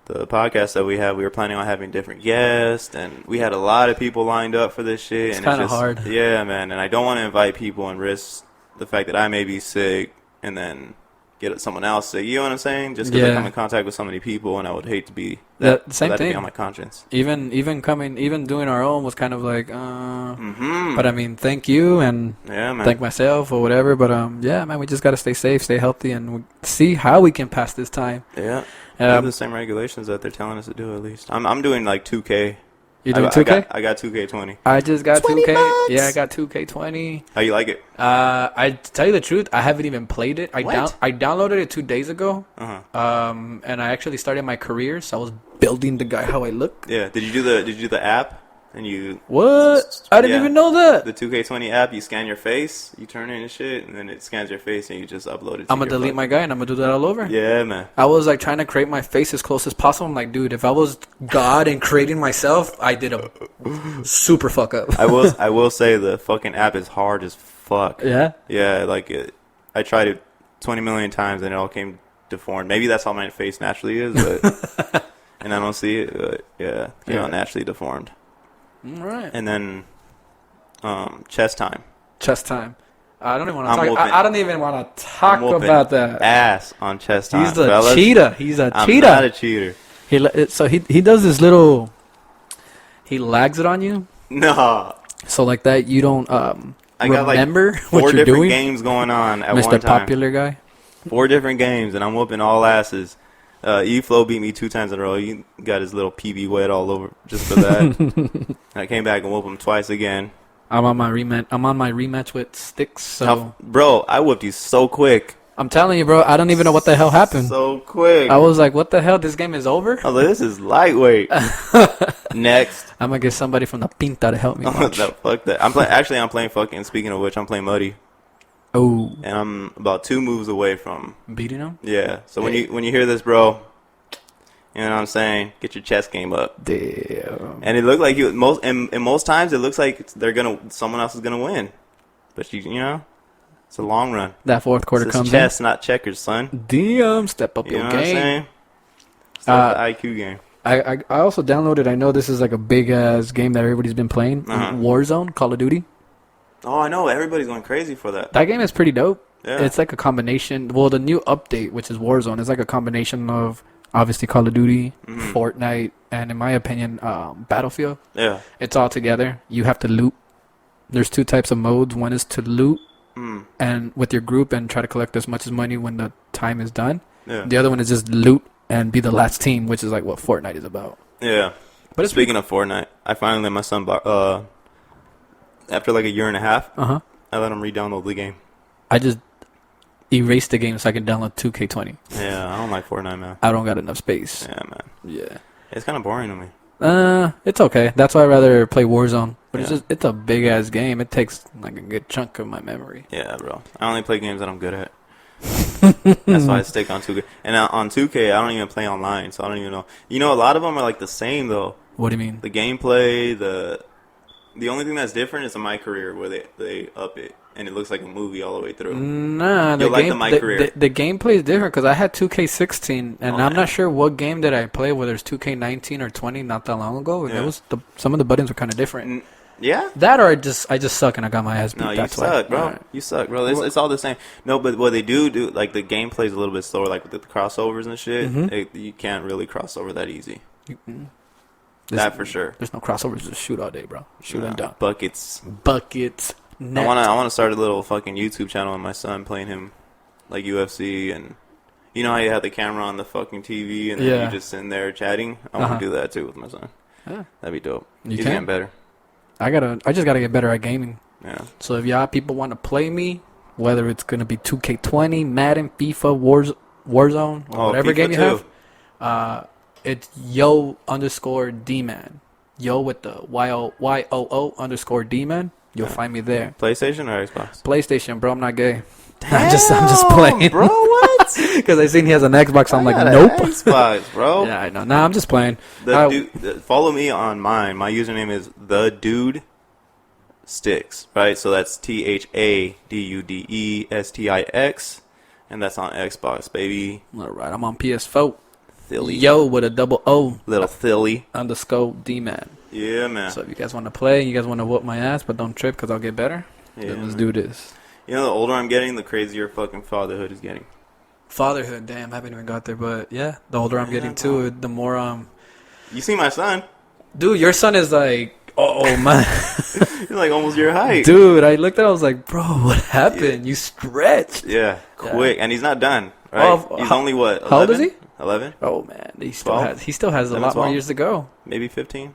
S2: the podcast that we were planning on having different guests, and we had a lot of people lined up for this shit.
S1: It's
S2: and
S1: kind of hard.
S2: Yeah, man, and I don't want to invite people and risk the fact that I may be sick and then get someone else sick. You know what I'm saying? Just because I come in contact with so many people, and I would hate to be
S1: same thing.
S2: to be on my conscience.
S1: Even doing our own was kind of like, But I mean, thank you and thank myself or whatever. But yeah, man, we just gotta stay safe, stay healthy, and see how we can pass this time.
S2: Yeah. Have the same regulations that they're telling us to do, at least. I'm doing like 2K.
S1: You doing 2K?
S2: I got 2K20.
S1: I just got 2K.
S2: $20.
S1: Yeah, I got 2K20.
S2: How you like it?
S1: I tell you the truth, I haven't even played it. I
S2: What?
S1: I downloaded it 2 days ago. And I actually started my career, so I was building the guy how I look.
S2: Yeah. Did you do the app? And you
S1: What? I didn't even know that.
S2: The 2K20 app, you scan your face, you turn in and shit, and then it scans your face, and you just upload it.
S1: I'm gonna delete my guy, and I'm gonna do that all over.
S2: Yeah, man.
S1: I was like trying to create my face as close as possible. I'm like, dude, if I was God and creating myself, I did a super fuck up.
S2: I will say the fucking app is hard as fuck.
S1: Yeah.
S2: Yeah, like I tried it 20 million times, and it all came deformed. Maybe that's how my face naturally is, but and I don't see it. But yeah, it came out naturally deformed.
S1: All right.
S2: And then, chess time.
S1: Chess time. I don't even want to talk. I don't even want to talk about that.
S2: Ass on chess time.
S1: He's a
S2: fellas.
S1: cheater. He's a
S2: I'm
S1: cheater.
S2: not a cheater.
S1: He does this little. He lags it on you.
S2: No.
S1: So like that, you don't
S2: I got
S1: remember
S2: like 4
S1: what you're
S2: different
S1: doing.
S2: games going on at
S1: Mr.
S2: one time.
S1: Popular guy.
S2: 4 different games, and I'm whooping all asses. E-Flow beat me 2 times in a row. He got his little PB wet all over just for that. And I came back and whooped him twice again.
S1: I'm on my rematch with Stix. So
S2: Bro, I whooped you so quick.
S1: I'm telling you, bro. I don't even know what the hell happened.
S2: So quick.
S1: I was like, what the hell? This game is over?
S2: I was like, this is lightweight. Next.
S1: I'm gonna get somebody from the Pinta to help me.
S2: No, fuck that. I'm playing fucking, speaking of which, I'm playing Muddy.
S1: Oh.
S2: And I'm about 2 moves away from
S1: beating him?
S2: Yeah. So when you hear this, bro, you know what I'm saying? Get your chess game up.
S1: Damn.
S2: And it looked like most times it looks like someone else is gonna win. But you know, it's a long run.
S1: That fourth quarter comes
S2: chess, not checkers, son.
S1: Damn, step up
S2: You know
S1: your
S2: what I'm
S1: game.
S2: saying? Step the IQ game.
S1: I also downloaded. I know this is like a big ass game that everybody's been playing. Warzone, Call of Duty.
S2: Oh, I know. Everybody's going crazy for that.
S1: That game is pretty dope.
S2: Yeah.
S1: It's like a combination. Well, the new update, which is Warzone, is like a combination of obviously Call of Duty, Fortnite, and in my opinion, Battlefield.
S2: Yeah.
S1: It's all together. You have to loot. There's 2 types of modes. One is to loot and with your group and try to collect as much as money when the time is done.
S2: Yeah.
S1: The other one is just loot and be the last team, which is like what Fortnite is about.
S2: Yeah.
S1: But
S2: speaking of Fortnite, I finally let my son after like a year and a half, I let him re-download the game.
S1: I just erased the game so I can download 2K20.
S2: Yeah, I don't like Fortnite, man.
S1: I don't got enough space.
S2: Yeah, man.
S1: Yeah.
S2: It's kind of boring to me.
S1: It's okay. That's why I'd rather play Warzone. But it's a big ass game. It takes like a good chunk of my memory.
S2: Yeah, bro. I only play games that I'm good at. That's why I stick on 2K. And on 2K, I don't even play online, so I don't even know. You know, a lot of them are like the same though.
S1: What do you mean?
S2: The gameplay, the only thing that's different is in my career where they up it. and it looks like a movie all the way through.
S1: Nah,
S2: You'll like my career.
S1: The gameplay is different because I had 2K16, and I'm not sure what game did I play, whether it's 2K19 or 20, not that long ago. And it was some of the buttons were kind of different.
S2: Yeah?
S1: That or I just suck and I got my ass beat.
S2: No, you
S1: That's
S2: suck,
S1: why.
S2: bro.
S1: Right.
S2: You suck, bro. It's all the same. No, but what they do, like, the gameplay is a little bit slower, like with the crossovers and shit. You can't really cross over that easy. That for sure.
S1: There's no crossovers. Just shoot all day, bro. Shoot and dunk.
S2: Buckets.
S1: Net.
S2: I wanna start a little fucking YouTube channel with my son, playing him like UFC, and you know how you have the camera on the fucking TV and then you just sitting there chatting. I want to do that too with my son. Yeah, that'd be dope. He's getting better. I
S1: just gotta get better at gaming.
S2: Yeah.
S1: So if y'all people want to play me, whether it's gonna be 2K20, Madden, FIFA, Warzone, or whatever
S2: FIFA
S1: game you
S2: too.
S1: have, it's yo_Dman. Yo with the YOO_Dman. You'll find me there.
S2: PlayStation or Xbox?
S1: PlayStation, bro. I'm not gay. I'm just playing,
S2: bro. What?
S1: Because I seen he has an Xbox. I'm like, nope.
S2: Xbox, bro.
S1: Yeah, I know. Nah, I'm just playing.
S2: Follow me on mine. My username is the dude Stix, right? So that's THADUDESTIX, and that's on Xbox, baby.
S1: All right, I'm on PS4.
S2: Philly.
S1: Yo with a double O.
S2: Little Philly.
S1: _Dman.
S2: Yeah, man.
S1: So if you guys want to play, you guys want to whoop my ass, but don't trip because I'll get better, then let's do this.
S2: You know, the older I'm getting, the crazier fucking fatherhood is getting.
S1: Fatherhood, damn, I haven't even got there, but yeah, the older I'm getting too, the more
S2: You see my son?
S1: Dude, your son is like, oh man.
S2: He's like almost your height.
S1: Dude, I looked at it, I was like, bro, what happened? You stretched.
S2: Yeah, quick, and he's not done. Right? He's only what? 11?
S1: How old is he?
S2: 11.
S1: Oh man, he still has a lot more years to go.
S2: Maybe 15.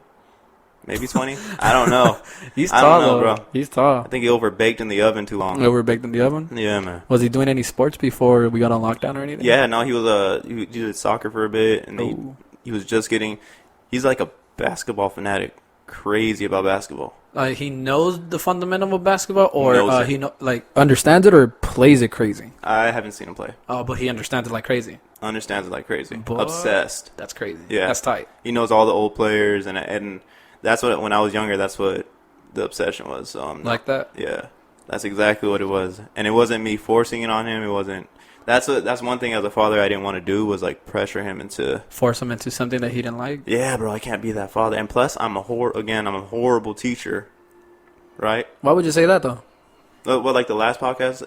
S2: Maybe 20. I don't know.
S1: He's tall, though,
S2: bro.
S1: He's tall.
S2: I think he overbaked in the oven too long.
S1: Overbaked in the oven?
S2: Yeah, man.
S1: Was he doing any sports before we got on lockdown or anything?
S2: Yeah, no, he was he did soccer for a bit, and he was just getting. He's like a basketball fanatic, crazy about basketball.
S1: He knows the fundamental of basketball, or he
S2: understands
S1: it or plays it crazy.
S2: I haven't seen him play.
S1: Oh, but he understands it like crazy.
S2: Understands it like crazy.
S1: Boy,
S2: obsessed.
S1: That's crazy.
S2: Yeah,
S1: that's tight.
S2: He knows all the old players, and that's what, when I was younger, that's what the obsession was. So
S1: like that?
S2: Yeah, that's exactly what it was. And it wasn't me forcing it on him. It wasn't. That's one thing as a father I didn't want to do, was like pressure him into. Force
S1: him into something that he didn't like?
S2: Yeah, bro, I can't be that father. And plus, I'm a horrible teacher. Right?
S1: Why would you say that though?
S2: Well, like the last podcast,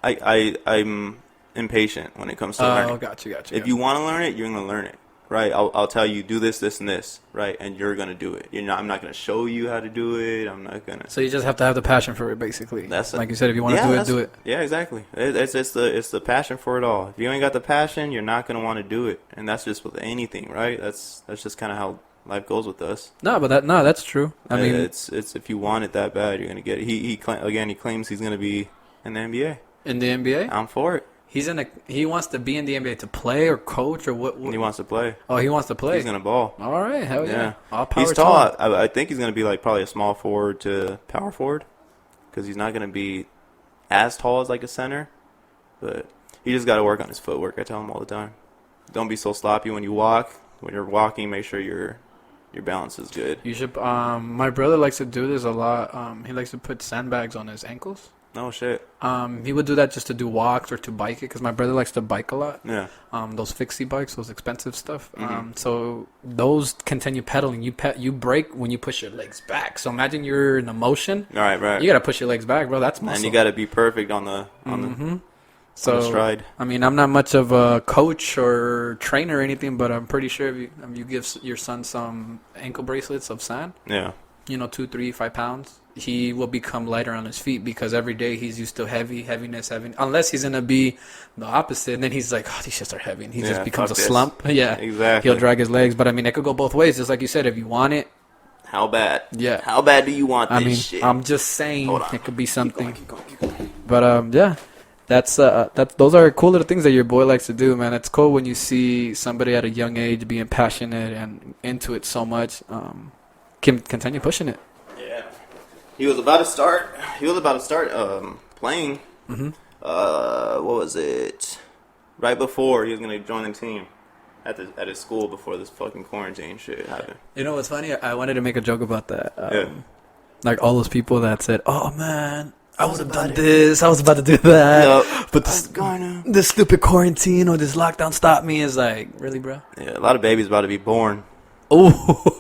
S2: I'm impatient when it comes to learning.
S1: Oh, got you.
S2: If you want to learn it, you're gonna learn it. Right, I'll tell you, do this, this, and this, right, and you're gonna do it. I'm not gonna show you how to do it. I'm not gonna.
S1: So you just have to have the passion for it, basically. Like you said, if you want to do it.
S2: Yeah, exactly. It's the passion for it all. If you ain't got the passion, you're not gonna want to do it, and that's just with anything, right? That's just kind of how life goes with us.
S1: That's true. I mean,
S2: it's if you want it that bad, you're gonna get it. He claims he's gonna be in the NBA.
S1: In the NBA,
S2: I'm for it.
S1: He wants to be in the NBA to play or coach or what?
S2: He wants to play.
S1: Oh, he wants to play.
S2: He's gonna ball.
S1: All right, hell yeah. All power.
S2: He's tall. I think he's gonna be like probably a small forward to power forward, because he's not gonna be as tall as like a center, but he just got to work on his footwork. I tell him all the time. Don't be so sloppy when you walk. When you're walking, make sure your balance is good.
S1: You should. My brother likes to do this a lot. He likes to put sandbags on his ankles.
S2: Oh shit.
S1: He would do that just to do walks or to bike it, because my brother likes to bike a lot.
S2: Yeah.
S1: Those fixie bikes, those expensive stuff.
S2: Mm-hmm.
S1: So those continue pedaling. You brake when you push your legs back. So imagine you're in a motion.
S2: Right.
S1: You gotta push your legs back, bro. That's muscle.
S2: And you gotta be perfect on the stride.
S1: I mean, I'm not much of a coach or trainer or anything, but I'm pretty sure if you give your son some ankle bracelets of sand.
S2: Yeah.
S1: 2, 3, 5 pounds, he will become lighter on his feet, because every day he's used to heaviness. Unless he's going to be the opposite, and then he's like, oh, these shits are heavy, and he just becomes a slump. Yeah,
S2: exactly.
S1: He'll drag his legs, but I mean, it could go both ways. Just like you said, if you want it.
S2: How bad?
S1: Yeah.
S2: How bad do you want this shit?
S1: I'm just saying it could be something.
S2: Keep going.
S1: But, yeah. Those are cool little things that your boy likes to do, man. It's cool when you see somebody at a young age being passionate and into it so much. Continue pushing it.
S2: Yeah, he was about to start playing.
S1: Mm-hmm.
S2: What was it? Right before he was gonna join the team at his school before this fucking quarantine shit happened.
S1: You know what's funny? I wanted to make a joke about that. Like all those people that said, "Oh man, I would have done this. I was about to do that, but this stupid quarantine or this lockdown stopped me." Is like, really, bro?
S2: Yeah, a lot of babies about to be born.
S1: Oh,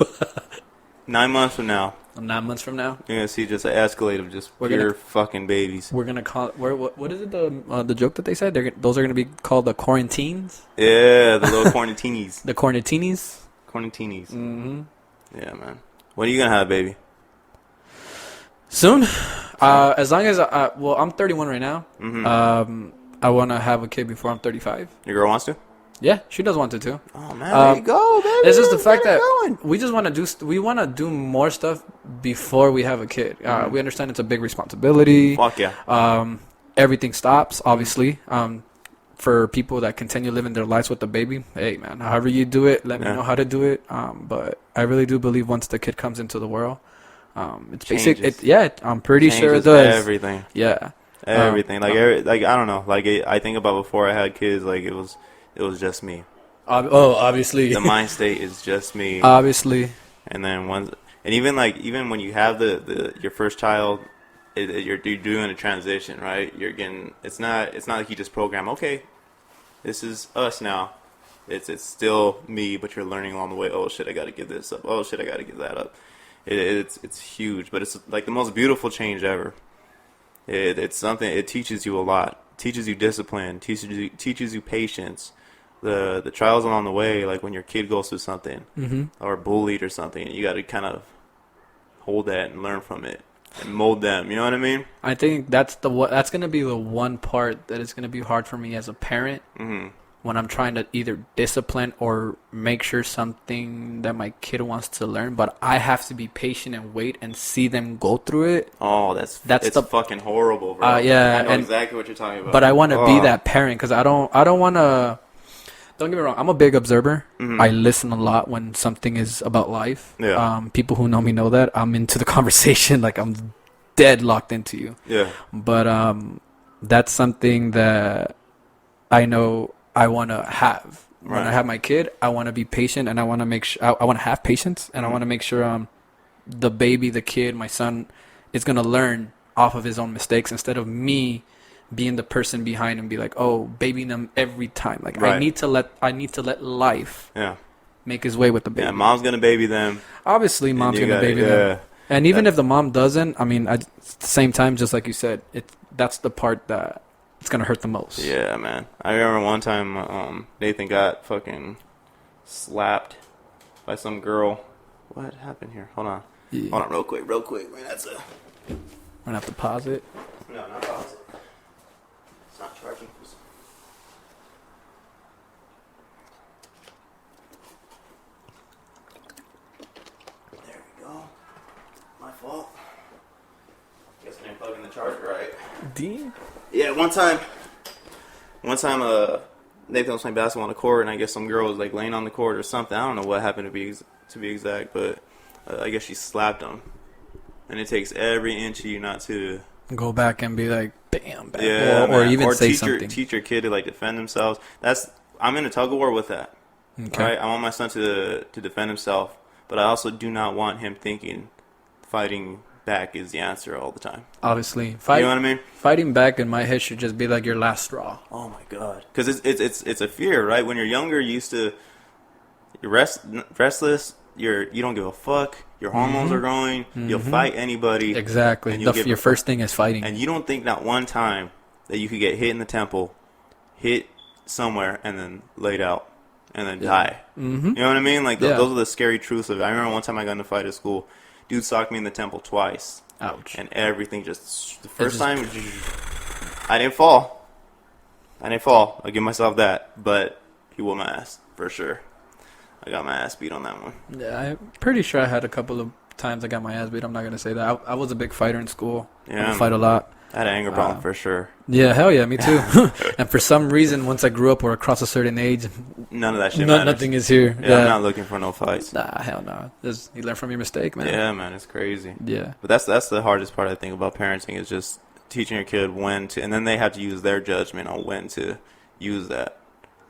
S2: 9 months from now.
S1: 9 months from now,
S2: You're gonna see just an escalade of just pure fucking babies.
S1: we're gonna call. What is it? The joke that they said? Those are gonna be called the quarantines.
S2: Yeah, the little quarantinis.
S1: The quarantinis.
S2: Quarantinis.
S1: Mm-hmm.
S2: Yeah, man. When are you gonna have a baby?
S1: Soon. As long as I'm 31 right now.
S2: Mm-hmm.
S1: I want to have a kid before I'm 35.
S2: Your girl wants to?
S1: Yeah, she does want to too.
S2: Oh man, there you go, baby.
S1: It's just the fact that we just want to we want to do more stuff before we have a kid. We understand it's a big responsibility.
S2: Fuck yeah.
S1: Everything stops, obviously. For people that continue living their lives with the baby, hey man, however you do it, let me know how to do it. But I really do believe once the kid comes into the world, it's basic. I'm pretty sure it does.
S2: Everything.
S1: Yeah.
S2: Everything. Like I don't know. Like I think about before I had kids. Like it was just me.
S1: Obviously.
S2: The mind state is just me.
S1: Obviously.
S2: And then even when you have your first child, you're doing a transition, right? You're getting it's not like you just program. Okay, this is us now. It's still me, but you're learning along the way. Oh shit, I got to give this up. Oh shit, I got to give that up. It's huge, but it's like the most beautiful change ever. It's something. It teaches you a lot. Teaches you discipline. Teaches you patience. The trials along the way, like when your kid goes through something or bullied or something, you got to kind of hold that and learn from it and mold them. You know what I mean?
S1: I think that's going to be the one part that is going to be hard for me as a parent when I'm trying to either discipline or make sure something that my kid wants to learn, but I have to be patient and wait and see them go through it.
S2: Oh, it's fucking horrible, bro.
S1: Yeah,
S2: I know exactly what you're talking about.
S1: But I want to be that parent because I don't want to. Don't get me wrong. I'm a big observer. I listen a lot when something is about life.
S2: Yeah.
S1: People who know me know that I'm into the conversation. Like I'm dead locked into you.
S2: Yeah.
S1: But that's something that I know I want to have. When I have my kid, I want to be patient and I want to make sure I want to have patience and I want to make sure the baby, the kid, my son is going to learn off of his own mistakes instead of me being the person behind and be like, oh, babying them every time. Like I need to let life make his way with the baby.
S2: Yeah, mom's gonna baby them.
S1: Obviously, mom's gonna baby them. And even if the mom doesn't, I mean, at the same time, just like you said, that's the part that it's gonna hurt the most.
S2: Yeah, man. I remember one time Nathan got fucking slapped by some girl. What happened here? Hold on. Yeah. Hold on, real quick. Man, that's a.
S1: We're gonna have to pause it.
S2: No, not pause it. It's not charging. There we go. My fault. Guess I didn't plug in the charger right. Yeah, one time, Nathan was playing basketball on the court, and I guess some girl was like laying on the court or something. I don't know what happened to be exact, but I guess she slapped him. And it takes every inch of you not to
S1: go back and be like, bam, bam.
S2: Yeah,
S1: or even say something.
S2: Teach your kid to like defend themselves. I'm in a tug of war with that. Okay. Right? I want my son to defend himself, but I also do not want him thinking fighting back is the answer all the time.
S1: Obviously,
S2: you know what I mean?
S1: Fighting back in my head should just be like your last straw.
S2: Oh my god, because it's a fear, right? When you're younger, you're restless. You don't give a fuck. Your hormones are growing. You'll fight anybody.
S1: Exactly. Your first thing is fighting.
S2: And you don't think not one time that you could get hit in the temple, hit somewhere, and then laid out, and then die. You know what I mean? Like those are the scary truths of it. I remember one time I got in a fight at school. Dude socked me in the temple twice.
S1: Ouch.
S2: And everything the first time, I didn't fall. I'll give myself that. But he whooped my ass, for sure. I got my ass beat on that one. Yeah,
S1: I'm pretty sure I had a couple of times I got my ass beat. I'm not going to say that. I was a big fighter in school. Yeah. I would fight a lot.
S2: I had an anger problem for sure.
S1: Yeah, hell yeah, me too. And for some reason, once I grew up or across a certain age,
S2: none of that shit matters.
S1: Nothing is here.
S2: Yeah, I'm not looking for no fights.
S1: Nah, hell no. You learn from your mistake, man.
S2: Yeah, man, it's crazy.
S1: Yeah.
S2: But that's the hardest part, I think, about parenting is just teaching your kid when to, and then they have to use their judgment on when to use that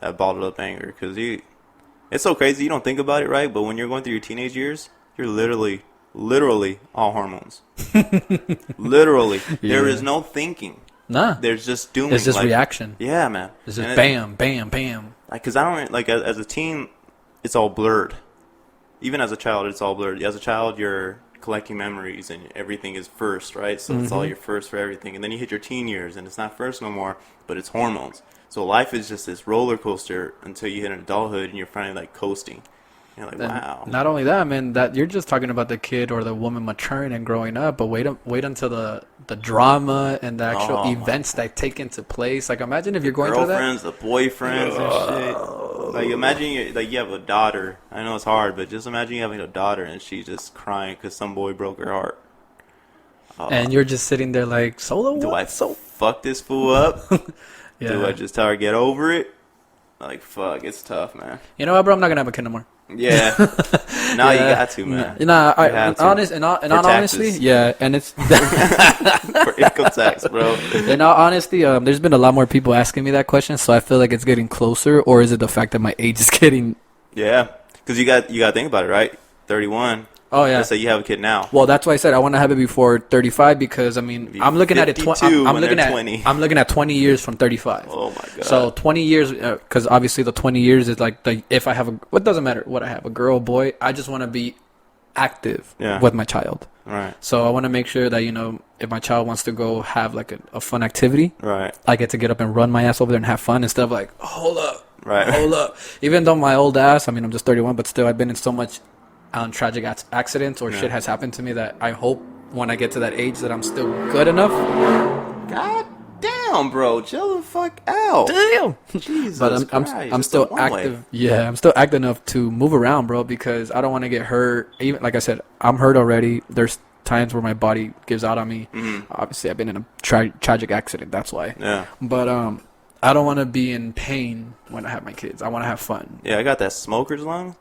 S2: bottled up anger. Because it's so crazy, you don't think about it, right? But when you're going through your teenage years, you're literally literally all hormones. Literally.
S1: Yeah.
S2: There is no thinking.
S1: Nah.
S2: There's just doing.
S1: It's just reaction.
S2: Yeah, man.
S1: It's just bam, bam, bam.
S2: Like, because I don't, like, as a teen, it's all blurred. Even as a child, it's all blurred. As a child, you're collecting memories and everything is first, right? So it's all your first for everything. And then you hit your teen years and it's not first no more, but it's hormones. So life is just this roller coaster until you hit adulthood and you're finally like coasting. You're like, wow.
S1: Not only that, man, that you're just talking about the kid or the woman maturing and growing up, but wait until the drama and the actual events that take into place. Like, imagine if you're going through that.
S2: Girlfriends, the boyfriends and shit. Like, imagine you have a daughter. I know it's hard, but just imagine you having a daughter and she's just crying because some boy broke her heart.
S1: And you're just sitting there like,
S2: do I fuck this fool up?
S1: Yeah.
S2: Do I just tell her get over it? Like, fuck, it's tough, man.
S1: You know what, bro? I'm not gonna have a kid no more.
S2: Yeah. No, you got to, man.
S1: Nah,
S2: honestly,
S1: yeah, and it's
S2: for income tax, bro.
S1: In all honesty, there's been a lot more people asking me that question, so I feel like it's getting closer. Or is it the fact that my age is getting?
S2: Yeah, because you got to think about it, right? 31.
S1: Oh yeah.
S2: Let's say you have a kid now.
S1: Well, that's why I said I want to have it before 35 because I mean I'm looking at it. I'm looking at 20 years from 35.
S2: Oh my god.
S1: So 20 years, because obviously the 20 years is like if I have what doesn't matter what I have, a girl, boy. I just want to be active with my child.
S2: Right.
S1: So I want to make sure that if my child wants to go have like a fun activity,
S2: right,
S1: I get to get up and run my ass over there and have fun instead of like hold up.
S2: Right.
S1: Even though my old ass, I mean I'm just 31, but still I've been in so much tragic accidents or shit has happened to me that I hope when I get to that age that I'm still good enough.
S2: God damn, bro, chill the fuck out.
S1: Damn.
S2: Jesus
S1: but I'm still active. Yeah, I'm still active enough to move around, bro, because I don't want to get hurt. Even like I said, I'm hurt already. There's times where my body gives out on me. Obviously, I've been in a tragic accident. That's why.
S2: Yeah.
S1: But I don't want to be in pain when I have my kids. I want to have fun.
S2: Yeah, I got that smoker's lung.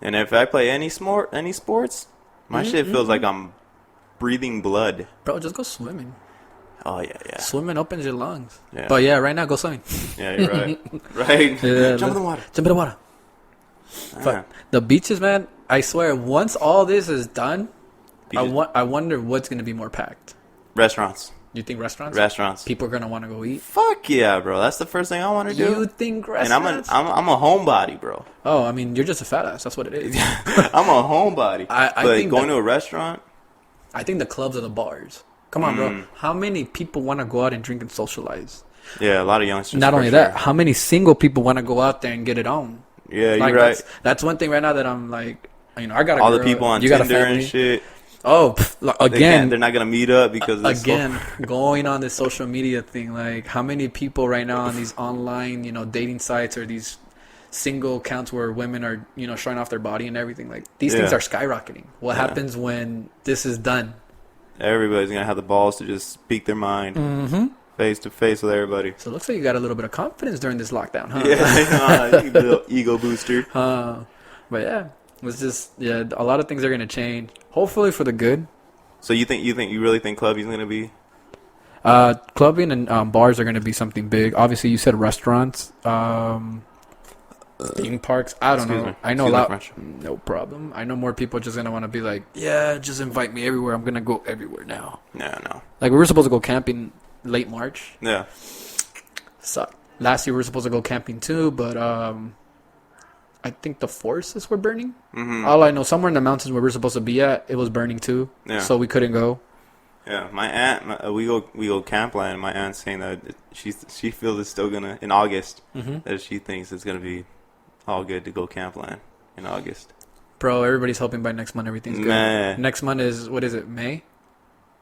S2: And if I play any sports, my shit feels like I'm breathing blood.
S1: Bro, just go swimming.
S2: Oh, yeah.
S1: Swimming opens your lungs.
S2: Yeah.
S1: But yeah, right now, go swimming.
S2: Yeah, you're right. Right?
S1: Yeah,
S2: Jump in the water.
S1: Jump in the water. But the beaches, man, I swear, once all this is done, I wonder what's going to be more packed.
S2: Restaurants.
S1: You think restaurants?
S2: Restaurants.
S1: People are going to want to go eat?
S2: Fuck yeah, bro. That's the first thing I want to do.
S1: You think restaurants?
S2: And I'm a homebody, bro.
S1: Oh, I mean, you're just a fat ass. That's what it is.
S2: I'm a homebody.
S1: I
S2: but
S1: think
S2: going to a restaurant?
S1: I think the clubs are the bars. Come on, bro. How many people want to go out and drink and socialize?
S2: Yeah, a lot of youngsters.
S1: Not only that, how many single people want to go out there and get it on?
S2: Yeah,
S1: like,
S2: you're right.
S1: That's one thing right now that I'm like, I got a
S2: all
S1: girl,
S2: the people on Tinder and shit.
S1: Oh, again,
S2: they're not gonna meet up because
S1: of going on this social media thing. Like, how many people right now on these online, dating sites or these single accounts where women are, showing off their body and everything? Like, these things are skyrocketing. What happens when this is done?
S2: Everybody's gonna have the balls to just speak their mind face to face with everybody.
S1: So it looks like you got a little bit of confidence during this lockdown, huh?
S2: Yeah, you little ego booster.
S1: But yeah. It's just a lot of things are gonna change. Hopefully for the good.
S2: So you really think clubbing is gonna be?
S1: Clubbing and bars are gonna be something big. Obviously, you said restaurants, theme parks. I don't know. I know a lot. No problem. I know more people are just gonna want to be like, yeah, just invite me everywhere. I'm gonna go everywhere now.
S2: Yeah, no.
S1: Like we were supposed to go camping late March.
S2: Yeah.
S1: Sucked. Last year we were supposed to go camping too, but I think the forests were burning. All I know, somewhere in the mountains where we're supposed to be at, it was burning too. Yeah. So we couldn't go.
S2: Yeah, my aunt, we go campland. My aunt's saying that she feels it's still gonna in August. That she thinks it's gonna be all good to go campland in August.
S1: Bro, everybody's hoping by next month everything's good. Man. Next month is what is it? May?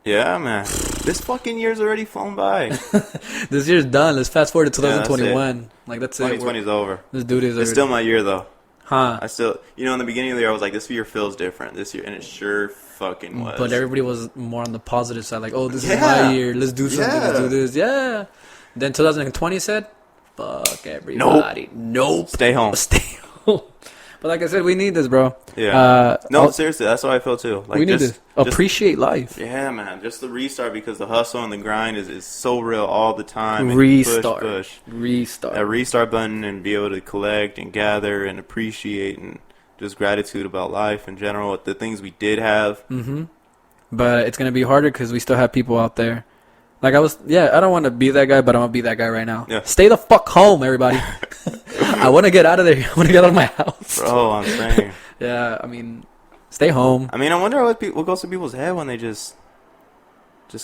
S2: Yeah, man. This fucking year's already flown by.
S1: This year's done. Let's fast forward to 2021. That's it.
S2: 2020's over.
S1: Let's do this.
S2: It's still my year though.
S1: Huh?
S2: I still, in the beginning of the year, I was like, this year feels different this year, and it sure fucking was.
S1: But everybody was more on the positive side, like, oh, this is my year. Let's do something. Let's do this. Yeah. Then 2020 said, fuck everybody. Nope.
S2: Stay home.
S1: Stay home. But like I said, we need this, bro.
S2: Yeah. Seriously, that's what I feel too. Like,
S1: we need to appreciate life.
S2: Yeah, man. Just the restart, because the hustle and the grind is so real all the time.
S1: Restart.
S2: Restart. A restart button and be able to collect and gather and appreciate and just gratitude about life in general, the things we did have.
S1: Mm-hmm. But it's gonna be harder because we still have people out there. Like I don't want to be that guy, but I'm gonna be that guy right now.
S2: Yeah.
S1: Stay the fuck home, everybody. I want to get out of there. I want to get out of my house.
S2: Bro, I'm saying.
S1: Yeah, I mean, stay home.
S2: I mean, I wonder what goes through people's head when they just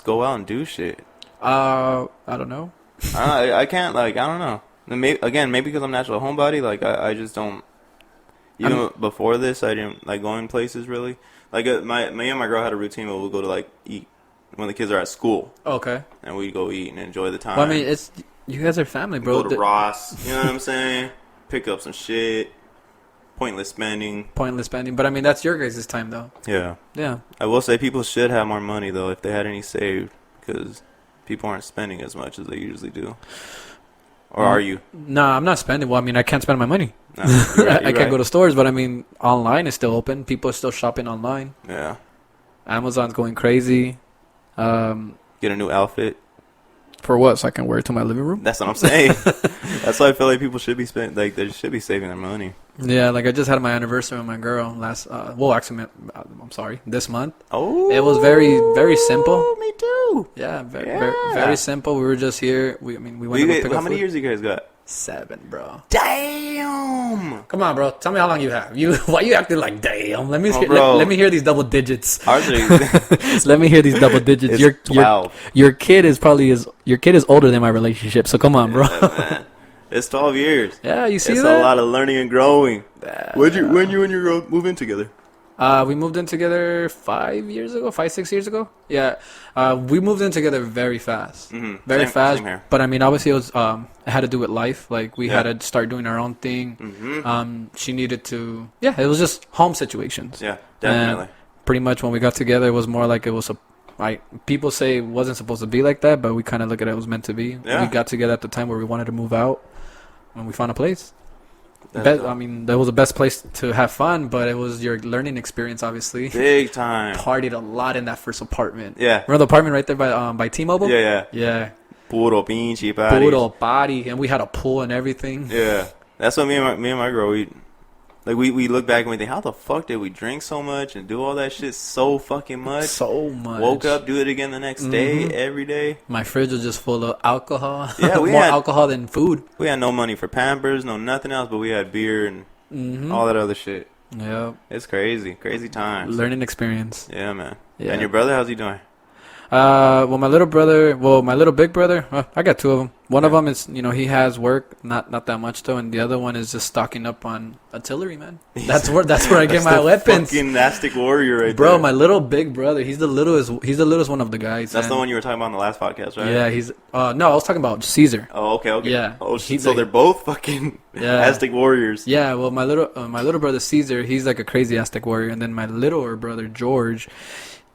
S2: go out and do shit.
S1: I don't know.
S2: I can't, like, I don't know. Maybe because I'm natural homebody, like, I just don't. Even before this, I didn't like going places really. Like, me and my girl had a routine where we'll go to, like, eat when the kids are at school.
S1: Okay.
S2: And we go eat and enjoy the time.
S1: Well, I mean, you guys are family, bro.
S2: Go to Ross, you know what I'm saying? Pick up some shit. Pointless spending.
S1: But I mean, that's your guys' time, though.
S2: Yeah.
S1: Yeah.
S2: I will say people should have more money, though, if they had any saved. Because people aren't spending as much as they usually do. Or are you?
S1: Nah, I'm not spending. Well, I mean, I can't spend my money.
S2: No, you're right,
S1: I can't go to stores, but I mean, online is still open. People are still shopping online.
S2: Yeah.
S1: Amazon's going crazy.
S2: Get a new outfit.
S1: For what? So I can wear it to my living room?
S2: That's what I'm saying. That's why I feel like people should be spending, like, they should be saving their money.
S1: Yeah, like I just had my anniversary with my girl I'm sorry, this month.
S2: Oh.
S1: It was very, very simple.
S2: Me too.
S1: Yeah, very simple. We were just here. We went to go pick up
S2: How many
S1: food.
S2: years you guys got?
S1: 7, bro.
S2: Damn.
S1: Come on, bro. Tell me how long you have. Why you acting like damn? Let me
S2: bro.
S1: let me hear these double digits.
S2: Ours
S1: Let me hear these double digits.
S2: It's 12.
S1: Your kid is older than my relationship. So come on, bro.
S2: Yeah, man. It's 12 years.
S1: Yeah, you see
S2: it's
S1: that?
S2: a lot of learning and growing. When you and your girl move in together?
S1: We moved in together 5 years ago, 6 years ago. Yeah, we moved in together very fast, very fast.
S2: Same here.
S1: But I mean, obviously, it had to do with life. Like we had to start doing our own thing. She needed to. Yeah, it was just home situations.
S2: Yeah, definitely.
S1: And pretty much when we got together, it was more like it was people say it wasn't supposed to be like that, but we kind of look at it was meant to be.
S2: Yeah.
S1: We got together at the time where we wanted to move out, and we found a place. I mean, that was the best place to have fun, but it was your learning experience, obviously.
S2: Big time.
S1: Partied a lot in that first apartment.
S2: Yeah.
S1: Remember the apartment right there by T-Mobile?
S2: Yeah.
S1: Yeah.
S2: Puro pinche party.
S1: Puro party, and we had a pool and everything.
S2: Yeah. That's what me and my girl, we look back and we think, how the fuck did we drink so much and do all that shit so fucking much?
S1: So much.
S2: Woke up, do it again the next day, every day.
S1: My fridge was just full of alcohol.
S2: Yeah, we
S1: more
S2: had
S1: alcohol than food.
S2: We had no money for Pampers, no nothing else, but we had beer and all that other shit.
S1: Yeah.
S2: It's crazy times.
S1: Learning experience.
S2: Yeah, man.
S1: Yeah.
S2: And your brother, how's he doing?
S1: My little big brother, I got 2 of them. One of them is, he has work, not that much though, and the other one is just stocking up on artillery, man. That's where I get my weapons.
S2: Fucking Aztec warrior, right
S1: Bro,
S2: there.
S1: my little big brother, he's the littlest one of the guys.
S2: That's the one you were talking about on the last podcast, right?
S1: Yeah, he's no, I was talking about Caesar.
S2: Oh, okay.
S1: Yeah.
S2: Oh, so they're both fucking Aztec warriors.
S1: Yeah, well, my little brother Caesar, he's like a crazy Aztec warrior, and then my littler brother George,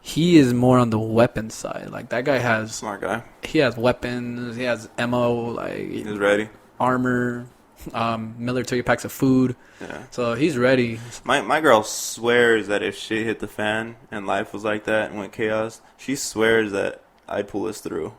S1: he is more on the weapon side. Like that guy has
S2: smart guy.
S1: He has weapons. He has ammo. Like
S2: he's ready.
S1: Armor, military packs of food.
S2: Yeah.
S1: So he's ready.
S2: My girl swears that if shit hit the fan and life was like that and went chaos, she swears that I'd pull us through.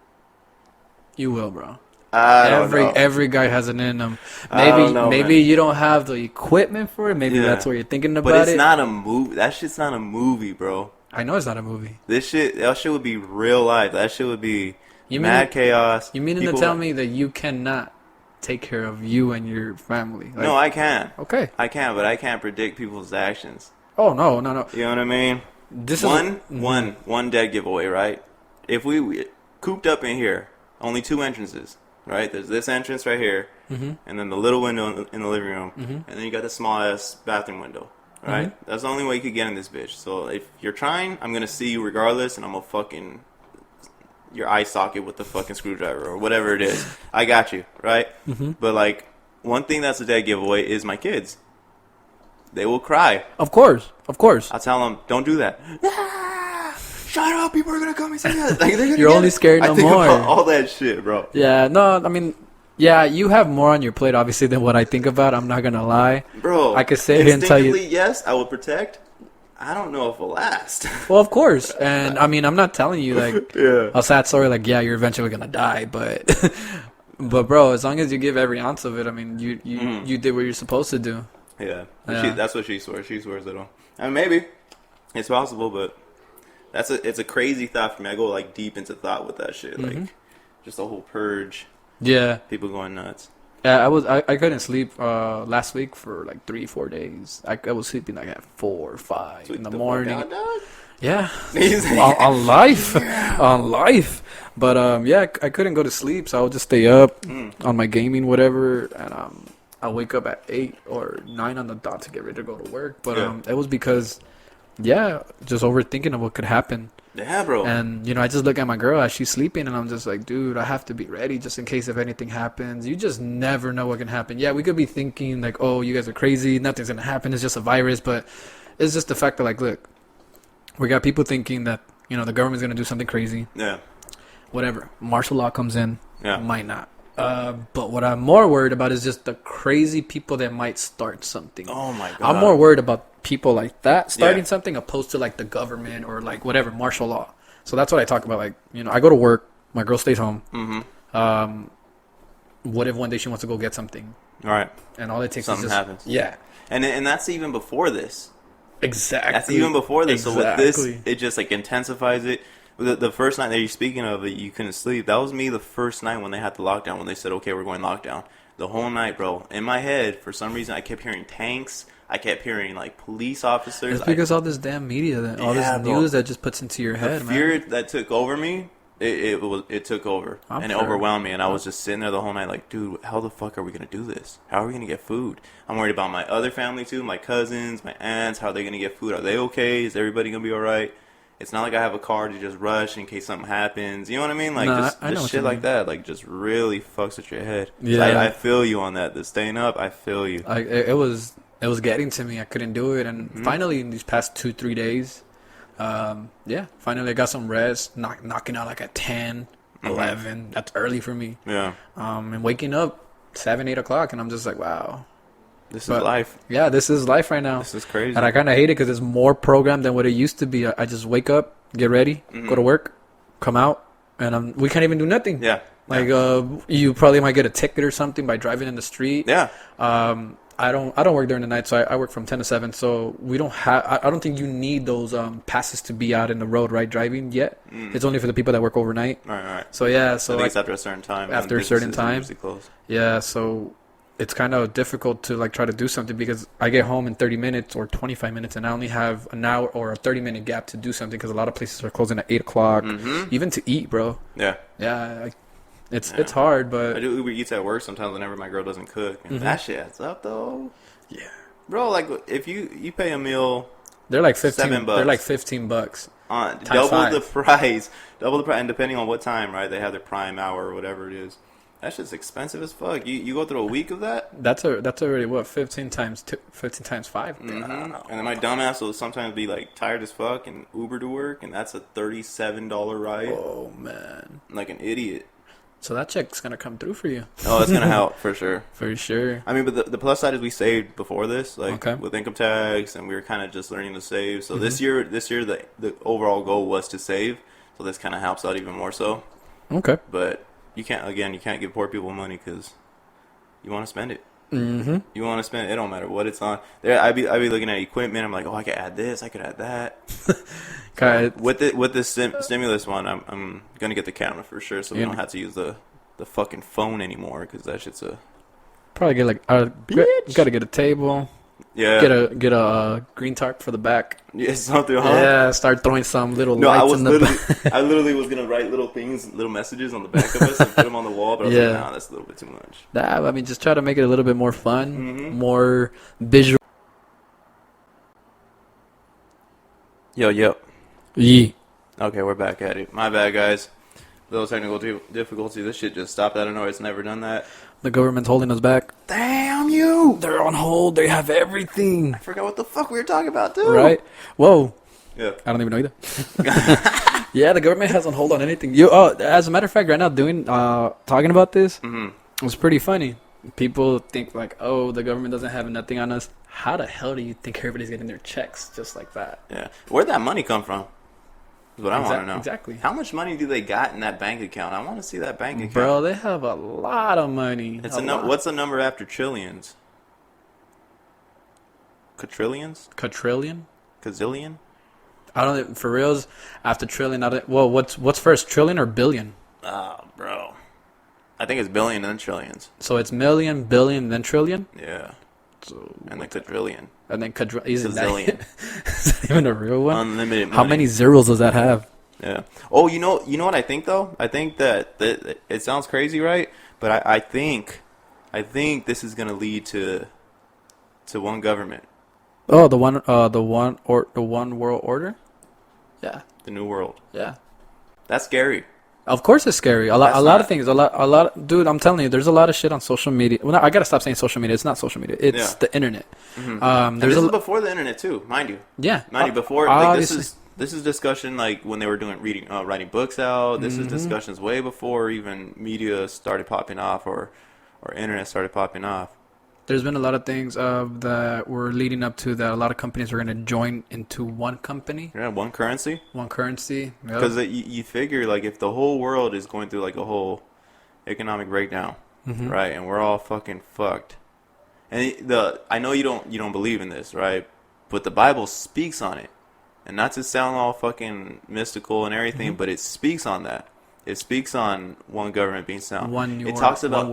S1: You will, bro.
S2: Every
S1: guy has it in them.
S2: Maybe
S1: you don't have the equipment for it. Maybe that's what you're thinking about.
S2: But it's not a movie. That shit's not a movie, bro.
S1: I know it's not a movie.
S2: That shit would be real life. That shit would be mad chaos.
S1: You mean to tell me that you cannot take care of you and your family? Like,
S2: no, I can.
S1: Okay.
S2: I can, but I can't predict people's actions.
S1: Oh, no.
S2: You know what I mean?
S1: This
S2: one dead giveaway, right? If we cooped up in here, only 2 entrances, right? There's this entrance right here, and then the little window in the living room, and then you got the small-ass bathroom window. Right? That's the only way you could get in this bitch. So if you're trying, I'm going to see you regardless, and I'm going to fucking your eye socket with the fucking screwdriver or whatever it is. I got you, right? But, like, one thing that's a dead giveaway is my kids. They will cry.
S1: Of course.
S2: I'll tell them, don't do that. Shut up, people are going to come and see us. Like,
S1: you're only scared no more.
S2: All that shit, bro.
S1: Yeah, no, I mean... Yeah, you have more on your plate, obviously, than what I think about. I'm not going to lie.
S2: Bro,
S1: I could sit here and tell you...
S2: yes, I will protect. I don't know if it'll last.
S1: Well, of course. And, I mean, I'm not telling you, like, a sad story, like, yeah, you're eventually going to die. But, bro, as long as you give every ounce of it, I mean, you did what you're supposed to do.
S2: Yeah.
S1: Yeah.
S2: That's what she swears. She swears it all. I mean, maybe it's possible, but it's a crazy thought for me. I go like deep into thought with that shit, like just the whole purge.
S1: Yeah.
S2: People going nuts.
S1: Yeah, I couldn't sleep last week for like 3-4 days. I was sleeping like at 4 or 5 in the morning.
S2: Fuck out, dog.
S1: Yeah, on life, on life. But yeah, I couldn't go to sleep, so I would just stay up on my gaming, whatever, and I'll wake up at 8 or 9 on the dot to get ready to go to work. But it was because, just overthinking of what could happen.
S2: Yeah, bro.
S1: And, I just look at my girl as she's sleeping, and I'm just like, dude, I have to be ready just in case if anything happens. You just never know what can happen. Yeah, we could be thinking, like, oh, you guys are crazy. Nothing's going to happen. It's just a virus. But it's just the fact that, like, look, we got people thinking that, the government's going to do something crazy.
S2: Yeah.
S1: Whatever. Martial law comes in.
S2: Yeah.
S1: Might not. But what I'm more worried about is just the crazy people that might start something.
S2: Oh, my God.
S1: I'm more worried about people like that starting something opposed to like the government or like whatever martial law. So that's what I talk about. Like, I go to work, my girl stays home. What if one day she wants to go get something?
S2: All right.
S1: And all it takes
S2: something
S1: is just
S2: happens.
S1: Yeah.
S2: And that's even before this.
S1: Exactly.
S2: That's even before this.
S1: Exactly.
S2: So with this, it just like intensifies it. The first night that you're speaking of, you couldn't sleep. That was me the first night when they had the lockdown. When they said, "Okay, we're going lockdown." The whole night, bro. In my head, for some reason, I kept hearing tanks. I kept hearing like police officers.
S1: It's because all this damn media, all this news that just puts into your head,
S2: the fear that took over me. It took over and it overwhelmed me, and I was just sitting there the whole night like, dude, how the fuck are we gonna do this? How are we gonna get food? I'm worried about my other family too, my cousins, my aunts. How are they gonna get food? Are they okay? Is everybody gonna be all right? It's not like I have a car to just rush in case something happens. You know what I mean? Like just shit like that, like just really fucks with your head.
S1: Yeah,
S2: I feel you on that. The staying up, I feel you.
S1: It was getting to me. I couldn't do it, and finally in these past 2-3 days. Finally I got some rest, knocking out like at 10, 11. That's early for me.
S2: Yeah.
S1: And waking up 7-8 o'clock, and I'm just like, wow,
S2: this is life.
S1: Yeah, this is life right now.
S2: This is crazy.
S1: And I kind of hate it because it's more programmed than what it used to be. I just wake up, get ready, go to work, come out, and we can't even do nothing.
S2: Yeah.
S1: Like you probably might get a ticket or something by driving in the street.
S2: Yeah.
S1: I don't work during the night, so I work from 10 to 7. So we don't have. I don't think you need those passes to be out in the road, right, driving yet. It's only for the people that work overnight.
S2: Right.
S1: So yeah, so
S2: I think it's after a certain time.
S1: After a certain time. Yeah, so it's kind of difficult to like try to do something because I get home in 30 minutes or 25 minutes, and I only have an hour or a 30-minute gap to do something because a lot of places are closing at 8 o'clock, even to eat, bro.
S2: Yeah.
S1: Yeah. It's hard, but
S2: I do Uber Eats at work sometimes whenever my girl doesn't cook. And that shit adds up, though.
S1: Yeah,
S2: bro. Like if you pay a meal,
S1: they're like $15.
S2: $7.
S1: They're like $15.
S2: Double the price, and depending on what time, right? They have their prime hour or whatever it is. That shit's expensive as fuck. You go through a week of that.
S1: That's already what 15 times 5.
S2: And then my dumbass will sometimes be like tired as fuck and Uber to work, and that's a $37 ride.
S1: Oh man,
S2: like an idiot.
S1: So that check's gonna come through for you.
S2: Oh, it's gonna help for sure.
S1: For sure.
S2: I mean, but the plus side is we saved before this, like with income tax, and we were kind of just learning to save. So this year, the overall goal was to save. So this kind of helps out even more so.
S1: Okay.
S2: But you can't give poor people money because you want to spend it. You want to spend it. It don't matter what it's on. There, I'd be looking at equipment. I'm like, oh, I could add this. I could add that. With this stimulus one, I'm gonna get the camera for sure, so we don't have to use the fucking phone anymore because that shit's
S1: probably get like gotta get a table.
S2: Yeah.
S1: Get a green tarp for the back.
S2: Yeah, something. Huh?
S1: Yeah, start throwing some little lights in the back.
S2: I literally was gonna write little messages on the back of us and put them on the wall, but I was like, nah, that's a little bit too much.
S1: I mean, just try to make it a little bit more fun, more visual.
S2: Yo.
S1: Yeah.
S2: Okay, we're back at it. My bad, guys. Little technical difficulty. This shit just stopped out of nowhere. It's never done that.
S1: The government's holding us back.
S2: Damn you!
S1: They're on hold. They have everything.
S2: I forgot what the fuck we were talking about, too.
S1: Right? Whoa.
S2: Yeah.
S1: I don't even know either. Yeah, the government has on hold on anything. As a matter of fact, right now, talking about this, it's pretty funny. People think like, oh, the government doesn't have nothing on us. How the hell do you think everybody's getting their checks just like that?
S2: Yeah. Where'd that money come from? Is what I want to know.
S1: Exactly.
S2: How much money do they got in that bank account? I want to see that bank account.
S1: Bro, they have a lot of money.
S2: What's the number after trillions? Quadrillions?
S1: Quadrillion?
S2: Gazillion?
S1: I don't for reals. After trillion, well, what's first, trillion or billion?
S2: Bro. I think it's billion and then trillions.
S1: So it's million, billion, then trillion.
S2: Yeah.
S1: So
S2: and then quadrillion.
S1: And then is
S2: Gazillion.
S1: that even a real one?
S2: Unlimited money.
S1: How many zeros does that have?
S2: Yeah. Oh, you know what I think though? I think that it sounds crazy, right? But I think this is gonna lead to one government.
S1: Oh, the one world order. Yeah.
S2: The new world.
S1: Yeah.
S2: That's scary.
S1: Of course, it's scary. A lot of things. A lot. Dude, I'm telling you, there's a lot of shit on social media. Well, no, I gotta stop saying social media. It's not social media. It's the internet.
S2: Mm-hmm. This is before the internet too, mind you.
S1: Yeah.
S2: Mind you, before like, this is discussion like when they were writing books out. This is discussions way before even media started popping off or internet started popping off.
S1: There's been a lot of things that were leading up to that. A lot of companies were going to join into one company.
S2: Yeah, one currency.
S1: One currency.
S2: Because you figure like if the whole world is going through like a whole economic breakdown, right, and we're all fucking fucked. And I know you don't believe in this, right? But the Bible speaks on it, and not to sound all fucking mystical and everything, but it speaks on that. It speaks on one government being sound. It talks about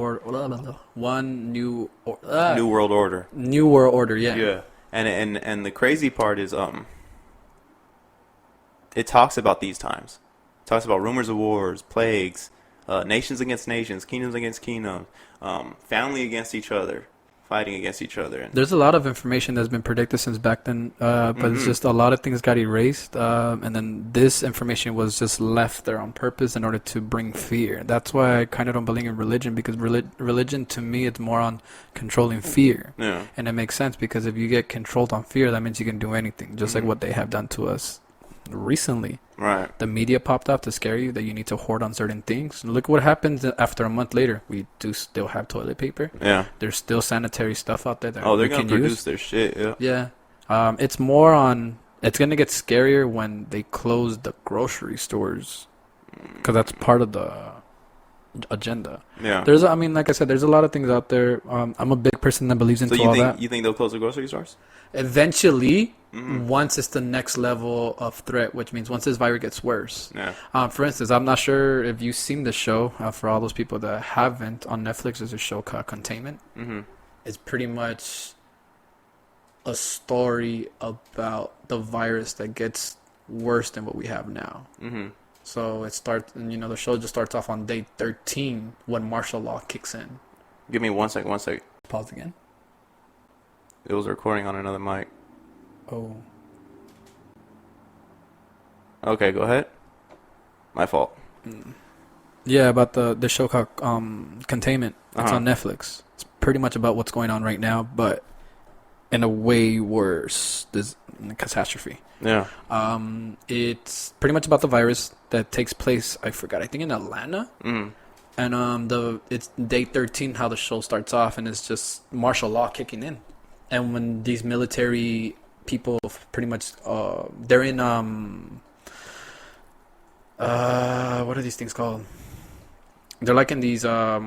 S1: one new
S2: world order.
S1: New world order, yeah.
S2: Yeah, and the crazy part is it talks about these times. It talks about rumors of wars, plagues, nations against nations, kingdoms against kingdoms, family against each other, fighting against each other.
S1: There's a lot of information that's been predicted since back then, but it's just a lot of things got erased, and then this information was just left there on purpose in order to bring fear. That's why I kind of don't believe in religion, because religion to me it's more on controlling fear.
S2: Yeah.
S1: And it makes sense, because if you get controlled on fear, that means you can do anything, just like what they have done to us recently.
S2: Right.
S1: The media popped up to scare you that you need to hoard on certain things. Look what happens after a month later. We do still have toilet paper.
S2: Yeah.
S1: There's still sanitary stuff out there that
S2: they're going to produce their shit, yeah.
S1: Yeah. It's more on, it's going to get scarier when they close the grocery stores, because that's part of the agenda. Yeah. Like I said, there's a lot of things out there. I'm a big person that believes into all that.
S2: You think they'll close the grocery stores?
S1: Eventually, once it's the next level of threat, which means once this virus gets worse.
S2: Yeah.
S1: For instance, I'm not sure if you've seen the show. For all those people that haven't, on Netflix, there's a show called Containment. It's pretty much a story about the virus that gets worse than what we have now. So it starts, and the show just starts off on day 13 when martial law kicks in.
S2: Give me one sec.
S1: Pause again.
S2: It was recording on another mic.
S1: Oh.
S2: Okay, go ahead. My fault.
S1: Yeah, about the show called Containment. It's on Netflix. It's pretty much about what's going on right now, but in a way worse catastrophe.
S2: Yeah.
S1: It's pretty much about the virus that takes place, I think in Atlanta. And it's day 13 how the show starts off, and it's just martial law kicking in. And when these military people pretty much they're in what are these things called? They're like in these I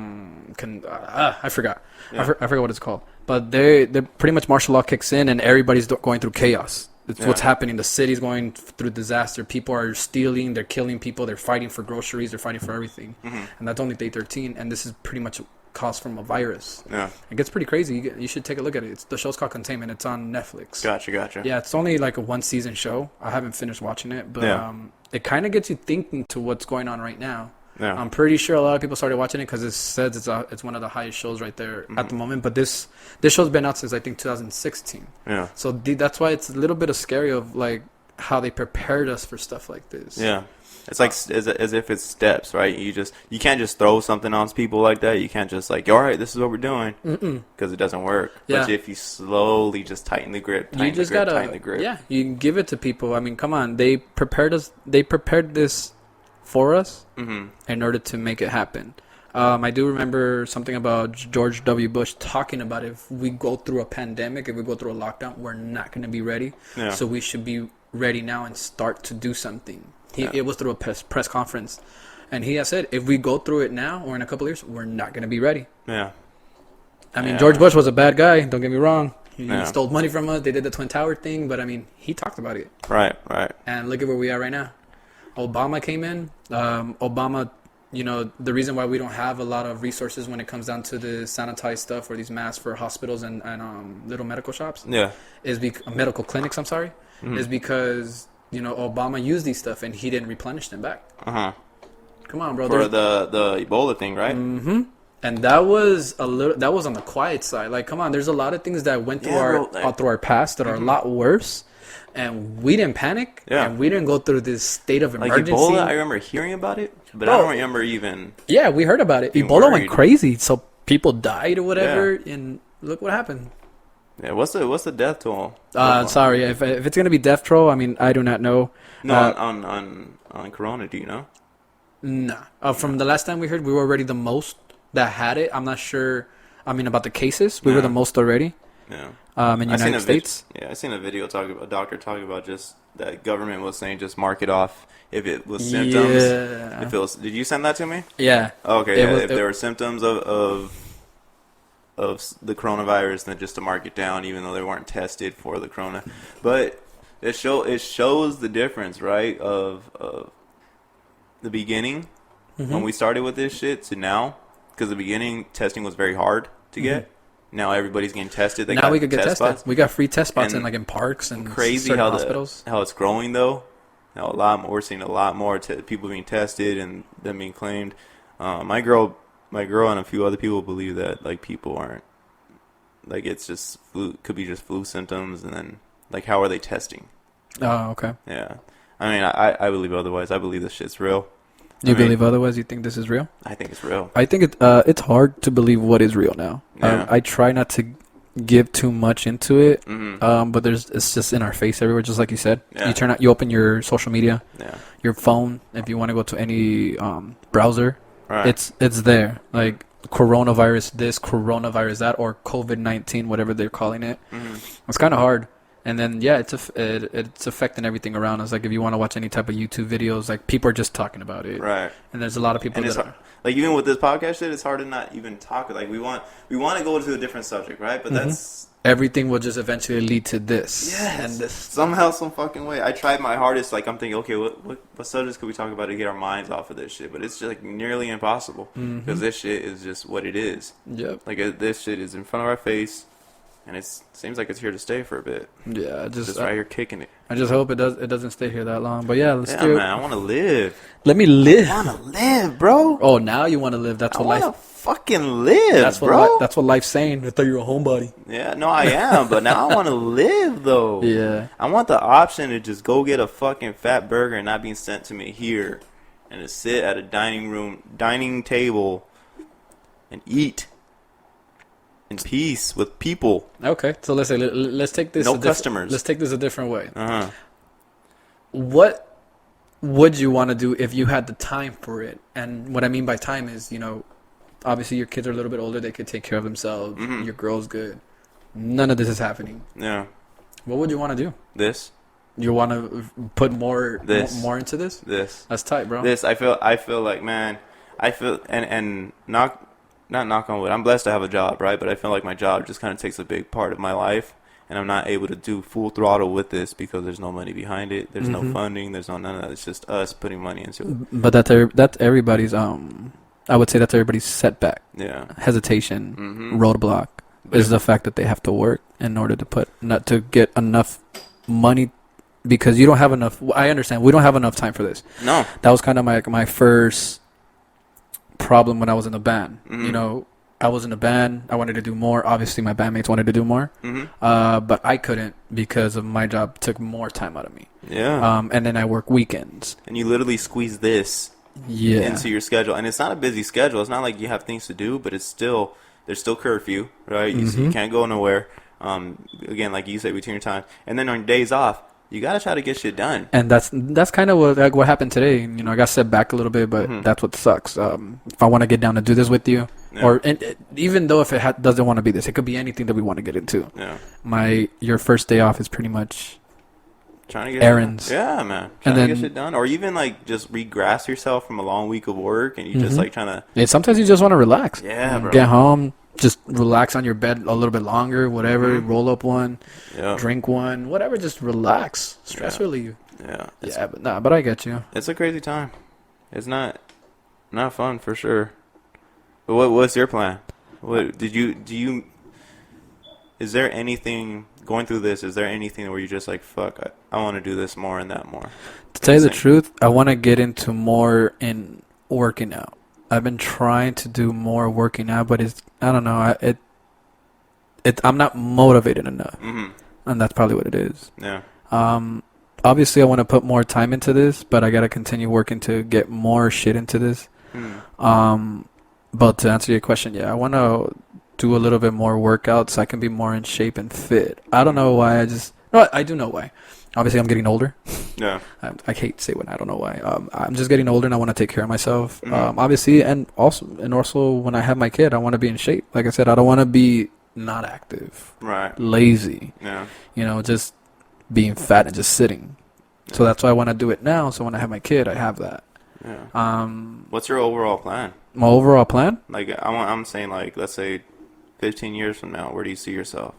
S1: forgot. Yeah. I forgot what it's called. But they're pretty much martial law kicks in, and everybody's going through chaos. It's what's happening. The city's going through disaster. People are stealing. They're killing people. They're fighting for groceries. They're fighting for everything. And that's only day 13. And this is pretty much caused from a virus. Yeah. It gets pretty crazy. You should take a look at it. The show's called Containment. It's on Netflix.
S2: Gotcha.
S1: Yeah, it's only like a one-season show. I haven't finished watching it. But it kind of gets you thinking to what's going on right now. Yeah. I'm pretty sure a lot of people started watching it because it says it's one of the highest shows right there at the moment. But this show's been out since I think 2016. Yeah. So that's why it's a little bit of scary of like how they prepared us for stuff like this.
S2: Yeah. It's like as if it's steps, right? You can't just throw something on people like that. You can't just like, all right, this is what we're doing, because it doesn't work. Yeah. But if you slowly just tighten the grip, tighten the grip.
S1: Yeah, you give it to people. I mean, come on, they prepared us. They prepared this for us in order to make it happen. I do remember something about George W. Bush talking about if we go through a pandemic, if we go through a lockdown, we're not going to be ready. Yeah. So we should be ready now and start to do something. It was through a press conference. And he has said, if we go through it now or in a couple of years, we're not going to be ready.
S2: Yeah.
S1: I mean, George Bush was a bad guy. Don't get me wrong. He stole money from us. They did the Twin Tower thing, but I mean, he talked about it.
S2: Right.
S1: And look at where we are right now. Obama came in. Obama, the reason why we don't have a lot of resources when it comes down to the sanitized stuff or these masks for hospitals and little medical shops.
S2: Yeah.
S1: Medical clinics, I'm sorry. Is because, Obama used these stuff and he didn't replenish them back.
S2: Uh-huh.
S1: Come on, bro.
S2: For the Ebola thing, right?
S1: Mm-hmm. And that was on the quiet side. Like, come on, there's a lot of things that went through through our past that are a lot worse, and we didn't panic. Yeah. And we didn't go through this state of emergency.
S2: Like Ebola, I remember hearing about it, but I don't remember even.
S1: Yeah, we heard about it. Ebola went crazy, so people died or whatever, and look what happened.
S2: Yeah, what's the death toll?
S1: Sorry, if it's gonna be death toll, I mean, I do not know.
S2: No, on Corona, do you know?
S1: Nah. From the last time we heard, we were already the most that had it. I'm not sure. I mean, about the cases, we were the most already.
S2: Yeah.
S1: In United States.
S2: I seen a video a doctor talking about just that government was saying just mark it off if it was symptoms. Yeah. If it was, did you send that to me?
S1: Yeah.
S2: Okay. If there were symptoms of the coronavirus, then just to mark it down, even though they weren't tested for the corona. But it shows the difference, right? Of the beginning when we started with this shit to now. Because the beginning, testing was very hard to get. Now everybody's getting tested.
S1: Now we could get tested. Spots. We got free test spots in parks and
S2: crazy
S1: hospitals.
S2: How it's growing though. Now we're seeing a lot more people being tested and them being claimed. My girl and a few other people believe that like people aren't like it's just flu. Could be just flu symptoms, and then like how are they testing?
S1: Oh, okay.
S2: Yeah, I mean I believe otherwise. I believe this shit's real.
S1: You believe otherwise? You think this is real?
S2: I think it's real.
S1: I think it's hard to believe what is real now.
S2: Yeah.
S1: I try not to give too much into it, but it's just in our face everywhere, just like you said. Yeah. You open your social media, your phone, if you want to go to any browser, right. It's there. Like coronavirus this, coronavirus that, or COVID-19, whatever they're calling it. It's kind of hard. And then, it's affecting everything around us. Like, if you want to watch any type of YouTube videos, like, people are just talking about it.
S2: Right.
S1: And there's a lot of people that are.
S2: Like, even with this podcast shit, it's hard to not even talk. Like, we want to go to a different subject, right? But that's...
S1: Everything will just eventually lead to this.
S2: Yes. And this. Somehow, some fucking way. I tried my hardest. Like, I'm thinking, okay, what subjects could we talk about to get our minds off of this shit? But it's just, like, nearly impossible. Because this shit is just what it is.
S1: Yep.
S2: Like, this shit is in front of our face. And it seems like it's here to stay for a bit.
S1: Yeah,
S2: just right here kicking it.
S1: I just hope it doesn't stay here that long. But let's do it.
S2: Man, I want to live.
S1: Let me live.
S2: I want to live, bro.
S1: Oh, now you want to live. That's what life.
S2: I want to fucking live, bro.
S1: That's what life's saying. I thought you were a homebody.
S2: Yeah, no, I am. But now I want to live, though.
S1: Yeah.
S2: I want the option to just go get a fucking fat burger and not being sent to me here, and to sit at a dining table, and eat. In peace with people.
S1: Okay, so let's take this.
S2: Customers.
S1: Let's take this a different way.
S2: Uh-huh.
S1: What would you want to do if you had the time for it? And what I mean by time is, obviously your kids are a little bit older; they could take care of themselves. Your girl's good. None of this is happening.
S2: Yeah.
S1: What would you want to do?
S2: This.
S1: You want to put more into this?
S2: This.
S1: That's tight, bro.
S2: This. I feel like, man. I feel and not knock on wood. I'm blessed to have a job, right? But I feel like my job just kind of takes a big part of my life, and I'm not able to do full throttle with this because there's no money behind it. There's no funding. There's none of that. It's just us putting money into it.
S1: But that's everybody's. I would say that's everybody's setback.
S2: Yeah.
S1: Hesitation, roadblock is the fact that they have to work in order to get enough money because you don't have enough. I understand. We don't have enough time for this.
S2: No.
S1: That was kind of my first problem when I was in the band. I was in a band. I wanted to do more. Obviously, my bandmates wanted to do more, but I couldn't because of my job took more time out of me.
S2: Yeah.
S1: And then I work weekends.
S2: And you literally squeeze this into your schedule, and it's not a busy schedule. It's not like you have things to do, but there's still curfew, right? You can't go nowhere. Again, like you said, between your time, and then on days off. You gotta try to get shit done,
S1: and that's kind of what happened today. I got set back a little bit, but that's what sucks. If I want to get down to do this with you, or even though if it doesn't want to be this, it could be anything that we want to get into.
S2: Yeah.
S1: Your first day off is pretty much
S2: trying to get
S1: errands.
S2: Yeah, man. Trying to get shit done, or even like just regress yourself from a long week of work, and you just like trying to.
S1: Sometimes you just want to relax.
S2: Yeah, bro.
S1: Get home, just relax on your bed a little bit longer, whatever. Roll up one, drink one, whatever. Just relax, stress relief. Yeah, but I get you.
S2: It's a crazy time. It's not fun for sure. But what's your plan? What do you? Is there anything going through this? Is there anything where you're just like, fuck, I want to do this more and that more?
S1: To tell you the truth, I want to get into more in working out. I've been trying to do more working out, but I don't know. I'm not motivated enough, and that's probably what it is.
S2: Yeah.
S1: Obviously, I want to put more time into this, but I gotta continue working to get more shit into this. But to answer your question, I want to do a little bit more workouts so I can be more in shape and fit. I don't know why. I do know why. Obviously, I'm getting older.
S2: Yeah.
S1: I hate to say when I don't know why. I'm just getting older and I want to take care of myself. Obviously, and also when I have my kid, I want to be in shape. Like I said, I don't want to be not active,
S2: right?
S1: Lazy.
S2: Yeah.
S1: Just being fat and just sitting. So that's why I want to do it now. So when I have my kid, I have that.
S2: Yeah. What's your overall plan?
S1: My overall plan?
S2: Like I'm saying, like let's say 15 years from now, where do you see yourself?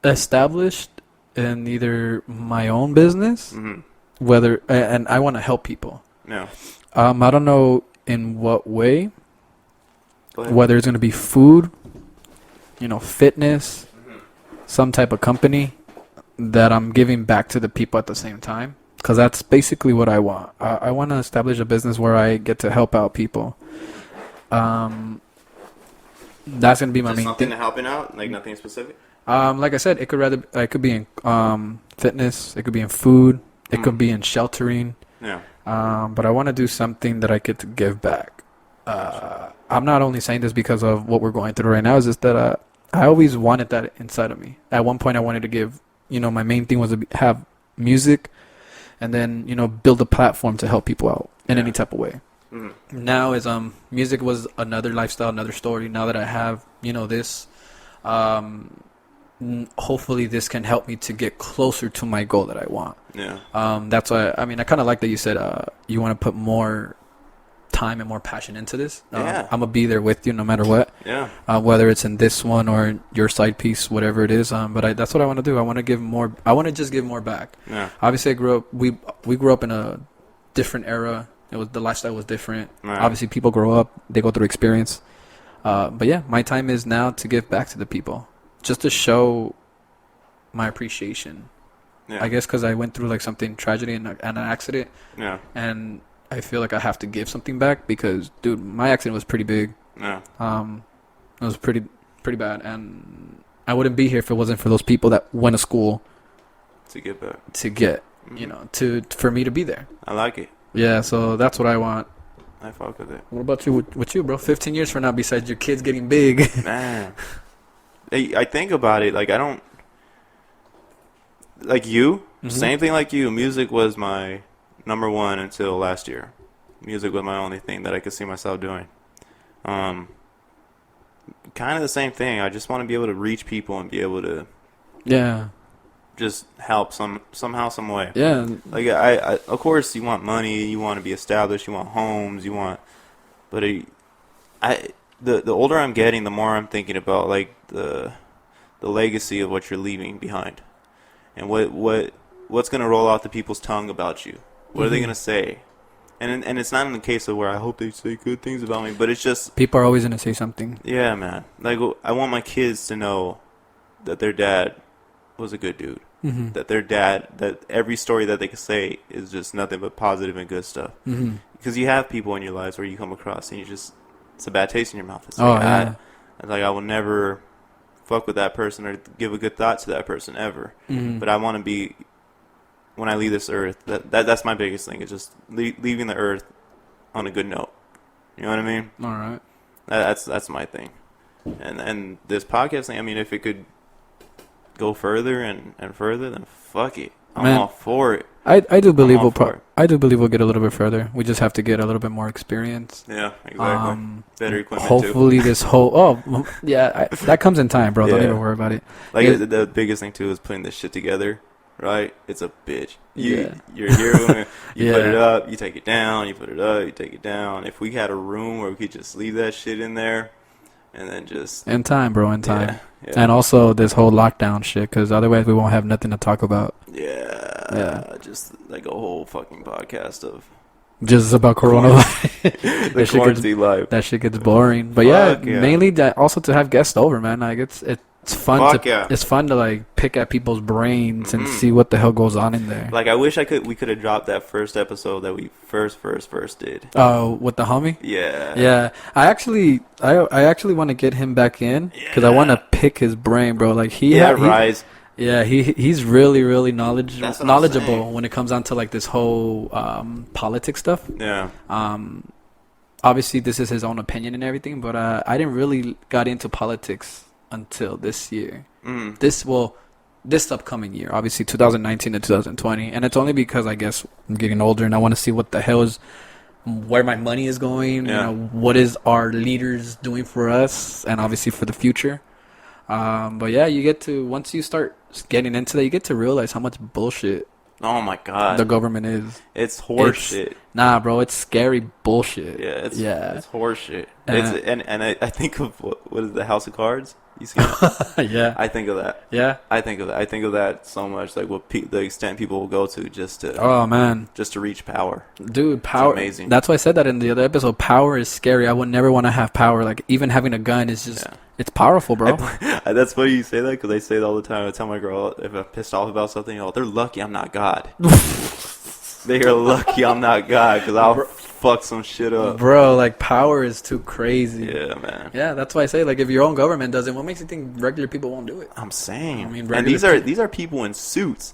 S1: Established in either my own business, whether and I want to help people.
S2: Yeah.
S1: I don't know in what way. Whether it's going to be food, fitness, some type of company that I'm giving back to the people at the same time. Because that's basically what I want. I want to establish a business where I get to help out people. That's going to be my main thing.
S2: Something to helping out? Like nothing specific?
S1: Like I said, it could be in fitness. It could be in food. It could be in sheltering.
S2: Yeah.
S1: But I want to do something that I get to give back. I'm not only saying this because of what we're going through right now. It's just that I always wanted that inside of me. At one point, I wanted to give. My main thing was to have music, and then build a platform to help people out in any type of way. Now is music was another lifestyle, another story. Now that I have this, hopefully this can help me to get closer to my goal that I want.
S2: Yeah.
S1: That's why I kind of like that you said you want to put more time and more passion into this. I'm gonna be there with you no matter what.
S2: Yeah.
S1: Whether it's in this one or your side piece, whatever it is. But that's what I want to do. I want to give more. I want to just give more back.
S2: Yeah.
S1: Obviously, we grew up in a different era. The lifestyle was different.
S2: Right.
S1: Obviously, people grow up, they go through experience. But yeah, my time is now to give back to the people, just to show my appreciation.
S2: Yeah.
S1: I guess because I went through like something tragedy and an accident.
S2: Yeah.
S1: And I feel like I have to give something back because, dude, my accident was pretty big.
S2: Yeah.
S1: It was pretty bad, and I wouldn't be here if it wasn't for those people that went to school
S2: to get back.
S1: To get, for me to be there.
S2: I like it.
S1: Yeah, so that's what I want.
S2: I fuck with it.
S1: What about you? With you, bro? 15 years from now, besides your kids getting big.
S2: Man, I think about it. Like I don't. Like you, same thing like you. Music was my number one until last year. Music was my only thing that I could see myself doing. Kind of the same thing. I just want to be able to reach people and be able to, just help somehow, some way.
S1: Yeah.
S2: Like I of course, you want money, you want to be established, you want homes, but the older I'm getting, the more I'm thinking about like the legacy of what you're leaving behind, and what's gonna roll off the people's tongue about you. What are they gonna say? And it's not in the case of where I hope they say good things about me, but it's just
S1: people are always gonna say something.
S2: Yeah, man. Like I want my kids to know that their dad was a good dude. That their dad, that every story that they could say is just nothing but positive and good stuff. Because you have people in your lives where you come across and it's a bad taste in your mouth. It's like, I will never fuck with that person or give a good thought to that person ever. But I want to be, when I leave this earth, that's my biggest thing. Is just leaving the earth on a good note. You know what I mean?
S1: All right.
S2: That's my thing. And this podcast thing, I mean, if it could go further and further, then fuck it. I'm all for it.
S1: I do believe we'll get a little bit further. We just have to get a little bit more experience.
S2: Yeah, exactly. Better equipment
S1: hopefully this whole that comes in time, bro. Don't even worry about it.
S2: Like the biggest thing too is putting this shit together. right? It's a bitch.
S1: Yeah.
S2: You're here when you
S1: Yeah.
S2: put it up, you take it down, you put it up, you take it down. If we had a room where we could just leave that shit in there and then just...
S1: In time, bro, in time.
S2: Yeah, yeah.
S1: And also this whole lockdown shit, because otherwise we won't have nothing to talk about.
S2: Yeah. Just like a whole fucking podcast of...
S1: Just about coronavirus.
S2: the quarantine life.
S1: That shit gets boring. But
S2: Fuck
S1: yeah,
S2: yeah.
S1: mainly that also to have guests over, man. Like it's fun
S2: Fuck
S1: to
S2: yeah.
S1: it's fun to like pick at people's brains and
S2: Mhm.
S1: see what the hell goes on in there.
S2: Like I wish we could have dropped that first episode that we first did.
S1: Oh, with the homie?
S2: Yeah.
S1: Yeah. I actually want to get him back in because I want to pick his brain, bro. Like
S2: Rise.
S1: Yeah, he's really
S2: That's what I'm
S1: knowledgeable
S2: saying.
S1: when it comes down to like this whole politics stuff.
S2: Yeah.
S1: Obviously this is his own opinion and everything, but I didn't really got into politics until this year.
S2: Mm.
S1: This upcoming year, obviously 2019 to 2020, and it's only because I guess I'm getting older and I want to see what the hell is where my money is going.
S2: Yeah.
S1: You know, what is our leaders doing for us, and obviously for the future. But yeah, you get to once you start getting into that, you get to realize how much bullshit
S2: Oh my god.
S1: the government is.
S2: It's horseshit.
S1: Nah, bro, it's scary bullshit.
S2: Yeah, it's horseshit. And I think of what is the House of Cards? You see that?
S1: Yeah.
S2: I think of that.
S1: Yeah.
S2: I think of that so much. Like the extent people will go to just to
S1: Oh man,
S2: just to reach power.
S1: dude, power.
S2: amazing.
S1: That's why I said that in the other episode. Power is scary. I would never want to have power. Like even having a gun is just,
S2: Yeah.
S1: it's powerful, bro.
S2: That's funny you say that because I say it all the time. I tell my girl if I'm pissed off about something, they're lucky I'm not God. They are lucky I'm not God because I'll fuck some shit up.
S1: Bro, like power is too crazy.
S2: Yeah, man.
S1: Yeah, that's why I say like if your own government does it, what makes you think regular people won't do it?
S2: I'm saying.
S1: I mean,
S2: and these are people in suits,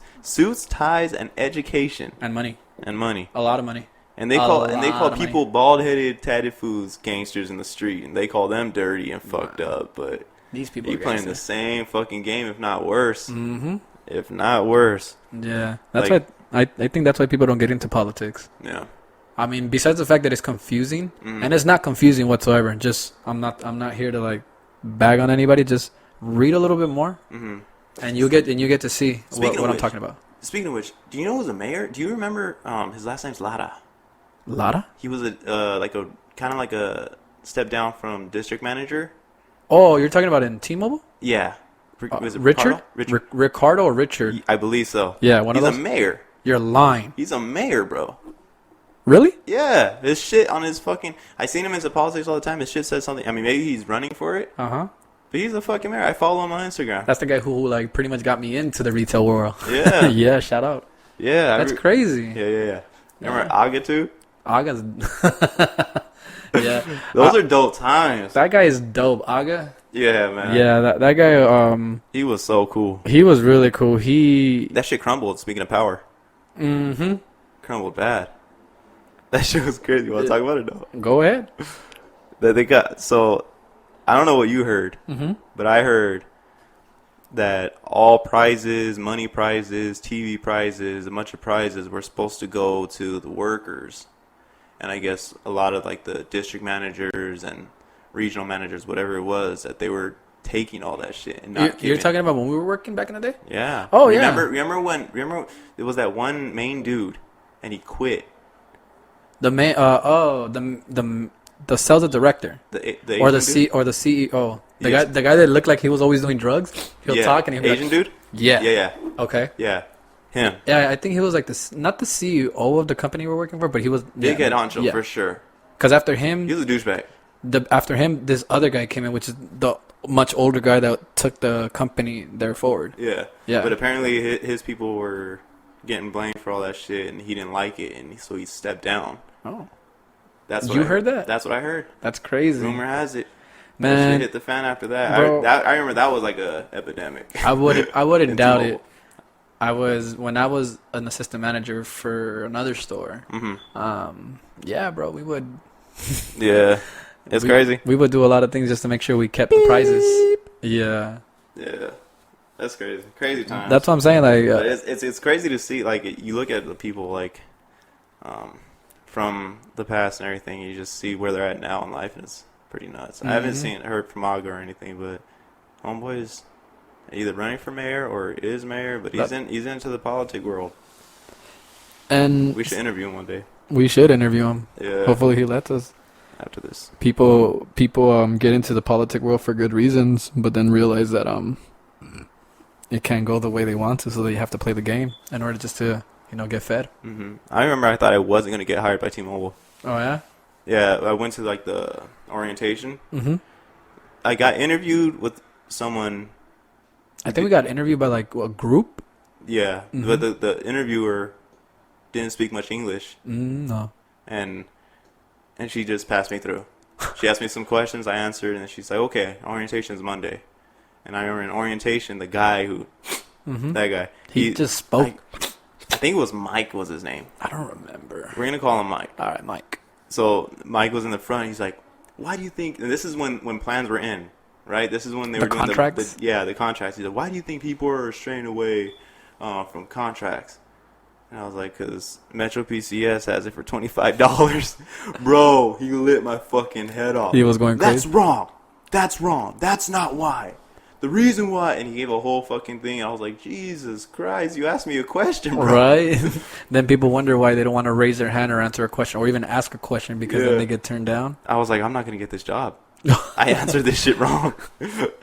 S2: ties, and education
S1: And money,
S2: and money.
S1: a lot of money.
S2: And they
S1: A
S2: call
S1: lot of
S2: people bald-headed, tatted fools gangsters in the street, and they call them dirty and fucked up. But
S1: These people
S2: you
S1: are
S2: playing the same fucking game, if not worse.
S1: Mm-hmm.
S2: If not worse.
S1: Yeah, that's
S2: Like-
S1: why I think that's why people don't get into politics.
S2: Yeah.
S1: I mean, besides the fact that it's confusing,
S2: Mhm.
S1: and it's not confusing whatsoever. Just I'm not here to like bag on anybody. Just read a little bit more,
S2: hmm
S1: and you get to see
S2: Speaking of
S1: what I'm
S2: which-
S1: talking about.
S2: Speaking of which, do you know who's the mayor? Do you remember his last name's Lara?
S1: Lara?
S2: He was kind of like a step down from district manager.
S1: Oh, you're talking about in T-Mobile?
S2: Yeah. Was it
S1: Richard?
S2: Richard?
S1: Ricardo or Richard?
S2: I believe so.
S1: Yeah, one of
S2: He's
S1: those.
S2: a mayor.
S1: You're lying.
S2: He's a mayor, bro.
S1: Really?
S2: Yeah, his shit on his fucking... I seen him into politics all the time. His shit says something... I mean, maybe he's running for it,
S1: Uh huh.
S2: but he's a fucking mayor. I follow him on Instagram.
S1: That's the guy who like pretty much got me into the retail world.
S2: Yeah.
S1: Yeah. Shout out.
S2: Yeah.
S1: That's crazy.
S2: Yeah. Remember
S1: Yeah.
S2: Aga too?
S1: Aga's. Yeah.
S2: Those are dope times.
S1: That guy is dope. Aga.
S2: Yeah, man.
S1: Yeah. That guy.
S2: He was so cool.
S1: He was really cool. He.
S2: That shit crumbled, speaking of power.
S1: Mm-hmm.
S2: Crumbled bad. That shit was crazy. You want to talk about it, though?
S1: Go ahead.
S2: That they got... So, I don't know what you heard,
S1: Mm-hmm.
S2: but I heard that all prizes, money prizes, TV prizes, a bunch of prizes were supposed to go to the workers. And I guess a lot of like the district managers and regional managers, whatever it was, that they were taking all that shit and not
S1: You're
S2: giving.
S1: talking about when we were working back in the day?
S2: Yeah.
S1: Oh, yeah.
S2: Remember it was that one main dude and he quit.
S1: The man. The sales director.
S2: The
S1: Or the
S2: Asian dude?
S1: the CEO.
S2: Yes.
S1: The guy that looked like he was always doing drugs. He'll talk and he'll be
S2: Asian
S1: like,
S2: dude?
S1: Yeah.
S2: Yeah.
S1: Okay.
S2: Yeah. Him.
S1: Yeah, I think he was like not the CEO of the company we're working for, but he was
S2: Big head honcho for sure.
S1: Because after him,
S2: He was a douchebag.
S1: after him, this other guy came in, which is the much older guy that took the company there forward.
S2: Yeah.
S1: Yeah.
S2: But apparently his people were getting blamed for all that shit and he didn't like it and so he stepped down.
S1: Oh,
S2: That's what
S1: You
S2: I
S1: heard that?
S2: That's what I heard.
S1: that's crazy,
S2: Rumor has it. That
S1: man.
S2: shit hit the fan after that.
S1: Bro.
S2: I remember that was like a epidemic.
S1: I wouldn't
S2: In
S1: doubt
S2: T-Mobile.
S1: it. When I was an assistant manager for another store.
S2: Mm-hmm.
S1: Yeah, bro, we would.
S2: Yeah. It's crazy.
S1: We would do a lot of things just to make sure we kept the prizes. Yeah,
S2: Yeah. That's crazy. Crazy times.
S1: that's what I'm saying. Like,
S2: But it's crazy to see, like, you look at the people, like, from the past and everything, you just see where they're at now in life, and it's pretty nuts. I haven't
S1: Mhm.
S2: heard from Aga or anything, but homeboy is either running for mayor or is mayor, but he's into the politic world.
S1: And
S2: we should interview him one day.
S1: We should interview him.
S2: Yeah.
S1: Hopefully he lets us.
S2: After this,
S1: people get into the politic world for good reasons, but then realize that it can't go the way they want to, so they have to play the game in order just to get fed.
S2: Mm-hmm. I remember I thought I wasn't gonna get hired by T-Mobile.
S1: Oh yeah.
S2: Yeah, I went to like the orientation.
S1: Mm-hmm.
S2: I got interviewed with someone.
S1: I think we got interviewed by like a group.
S2: Yeah,
S1: Mm-hmm.
S2: but the interviewer didn't speak much English.
S1: No.
S2: And she just passed me through. She asked me some questions, I answered, and she's like, okay, orientation's Monday. And I remember in orientation, the guy who, that guy.
S1: He just spoke.
S2: I think it was Mike was his name.
S1: I don't remember.
S2: We're going to call him Mike.
S1: All right, Mike.
S2: So Mike was in the front. He's like, why do you think, and this is when plans were in, right? This is when they were doing
S1: contracts?
S2: the contracts. He's like, why do you think people are straying away from contracts? And I was like, because Metro PCS has it for $25. Bro, he lit my fucking head off.
S1: He was going crazy.
S2: That's wrong. That's wrong. That's not why. The reason why. And he gave a whole fucking thing. I was like, Jesus Christ, you asked me a question, bro.
S1: Right? Then people wonder why they don't want to raise their hand or answer a question or even ask a question because then they get turned down.
S2: I was like, I'm not going to get this job. I answered this shit wrong.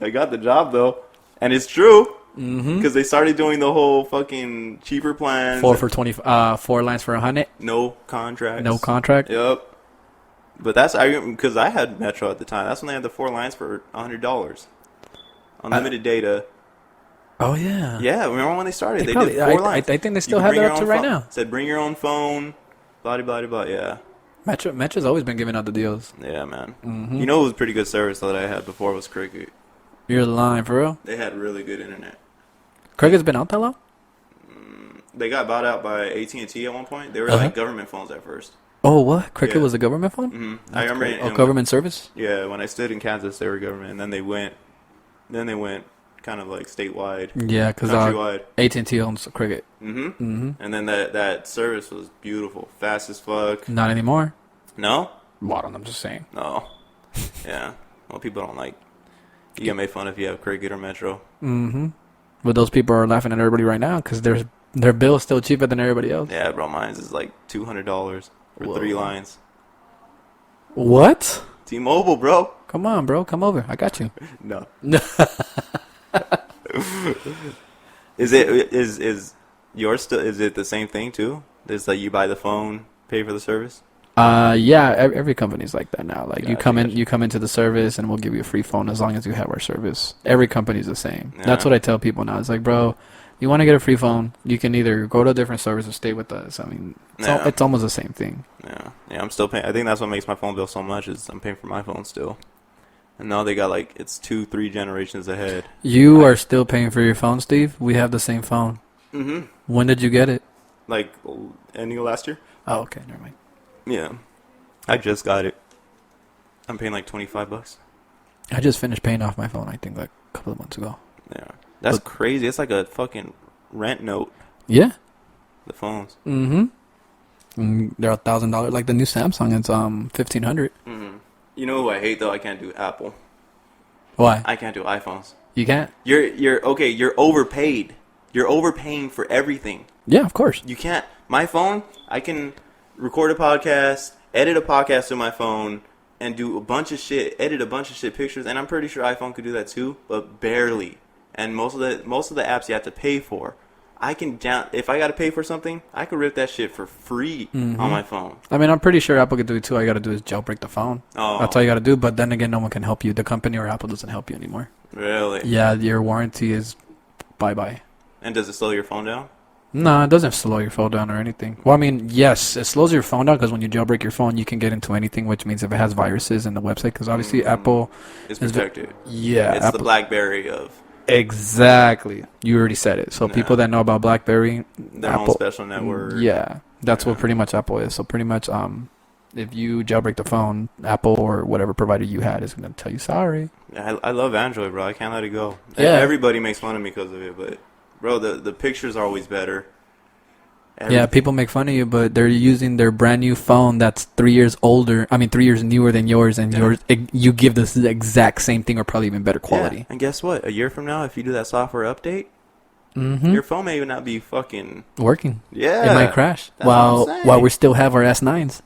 S2: I got the job, though. And it's true. Because they started doing the whole fucking cheaper plans.
S1: 4 for 20. 4 lines for 100.
S2: No contracts.
S1: No contract.
S2: Yep. But that's because I had Metro at the time. That's when they had the 4 lines for $100, unlimited data.
S1: Oh yeah.
S2: Yeah, remember when they started? They
S1: probably,
S2: did 4 lines.
S1: I think they still have that up to right now.
S2: Said bring your own phone. Blah blah blah. Yeah.
S1: Metro's always been giving out the deals.
S2: Yeah, man. You know, it was pretty good service that I had before was Cricket.
S1: You're lying for real.
S2: They had really good internet.
S1: Cricket's been out that long?
S2: They got bought out by AT&T at one point. They were like government phones at first.
S1: Oh, what? Cricket was a government phone?
S2: Mm-hmm. I remember.
S1: Government service?
S2: Yeah, when I stood in Kansas, they were government, and then they went kind of like statewide.
S1: Yeah, because
S2: countrywide.
S1: AT&T owns Cricket.
S2: And then that service was beautiful, fast as fuck.
S1: Not anymore.
S2: No?
S1: Well, I'm just saying.
S2: No. Yeah. Well, people don't like. You get made fun if you have Cricket or Metro.
S1: But those people are laughing at everybody right now because their bill is still cheaper than everybody else.
S2: Yeah, bro, mine's is like $200 for 3 lines.
S1: What?
S2: T-Mobile, bro.
S1: Come on, bro. Come over. I got you.
S2: No. Is yours still? Is it the same thing too? Is like you buy the phone, pay for the service?
S1: Yeah. Every company's like that now. Like
S2: Gotcha,
S1: you come into the service, and we'll give you a free phone as long as you have our service. Every company's the same.
S2: Yeah.
S1: That's what I tell people now. It's like, bro, you want to get a free phone? You can either go to a different service or stay with us. I mean, it's almost the same thing.
S2: Yeah. I'm still paying. I think that's what makes my phone bill so much is I'm paying for my phone still. And now they got like it's 2-3 generations ahead.
S1: You are still paying for your phone, Steve? We have the same phone. When did you get it?
S2: Like ending of last year.
S1: Oh, okay. Never mind.
S2: Yeah. I just got it. I'm paying like $25.
S1: I just finished paying off my phone, I think, like a couple of months ago.
S2: Yeah. That's crazy. It's like a fucking rent note.
S1: Yeah.
S2: The phones.
S1: They're $1,000. Like the new Samsung, it's $1,500.
S2: You know who I hate though? I can't do Apple.
S1: Why?
S2: I can't do iPhones.
S1: You can't?
S2: You're okay. You're overpaid. You're overpaying for everything.
S1: Yeah, of course.
S2: You can't. My phone, I can record a podcast, edit a podcast on my phone, and do a bunch of shit, edit a bunch of shit pictures, and I'm pretty sure iPhone could do that too, but barely. And most of the apps you have to pay for. I can if I gotta pay for something, I could rip that shit for free on my phone.
S1: I mean, I'm pretty sure Apple could do it too. All you gotta do is jailbreak the phone.
S2: Oh.
S1: That's all you gotta do. But then again, no one can help you. The company or Apple doesn't help you anymore.
S2: Really?
S1: Yeah, your warranty is bye-bye.
S2: And does it slow your phone down?
S1: No, it doesn't slow your phone down or anything. Well, I mean, yes, it slows your phone down because when you jailbreak your phone, you can get into anything, which means if it has viruses in the website, because obviously Apple
S2: is protected.
S1: Yeah,
S2: it's
S1: Apple,
S2: the BlackBerry of.
S1: Exactly. You already said it. So people that know about BlackBerry,
S2: their
S1: Apple,
S2: own special network.
S1: Yeah, that's what pretty much Apple is. So pretty much, if you jailbreak the phone, Apple or whatever provider you had is going to tell you sorry.
S2: I love Android, bro. I can't let it go.
S1: Yeah.
S2: Everybody makes fun of me because of it, but bro, the pictures are always better.
S1: Yeah, people make fun of you, but they're using their brand new phone that's 3 years older. I mean, 3 years newer than yours, and you give this the exact same thing or probably even better quality.
S2: Yeah. And guess what? A year from now, if you do that software update, your phone may not be fucking
S1: working.
S2: Yeah,
S1: it might crash
S2: That's what I'm saying.
S1: while we still have our S9s.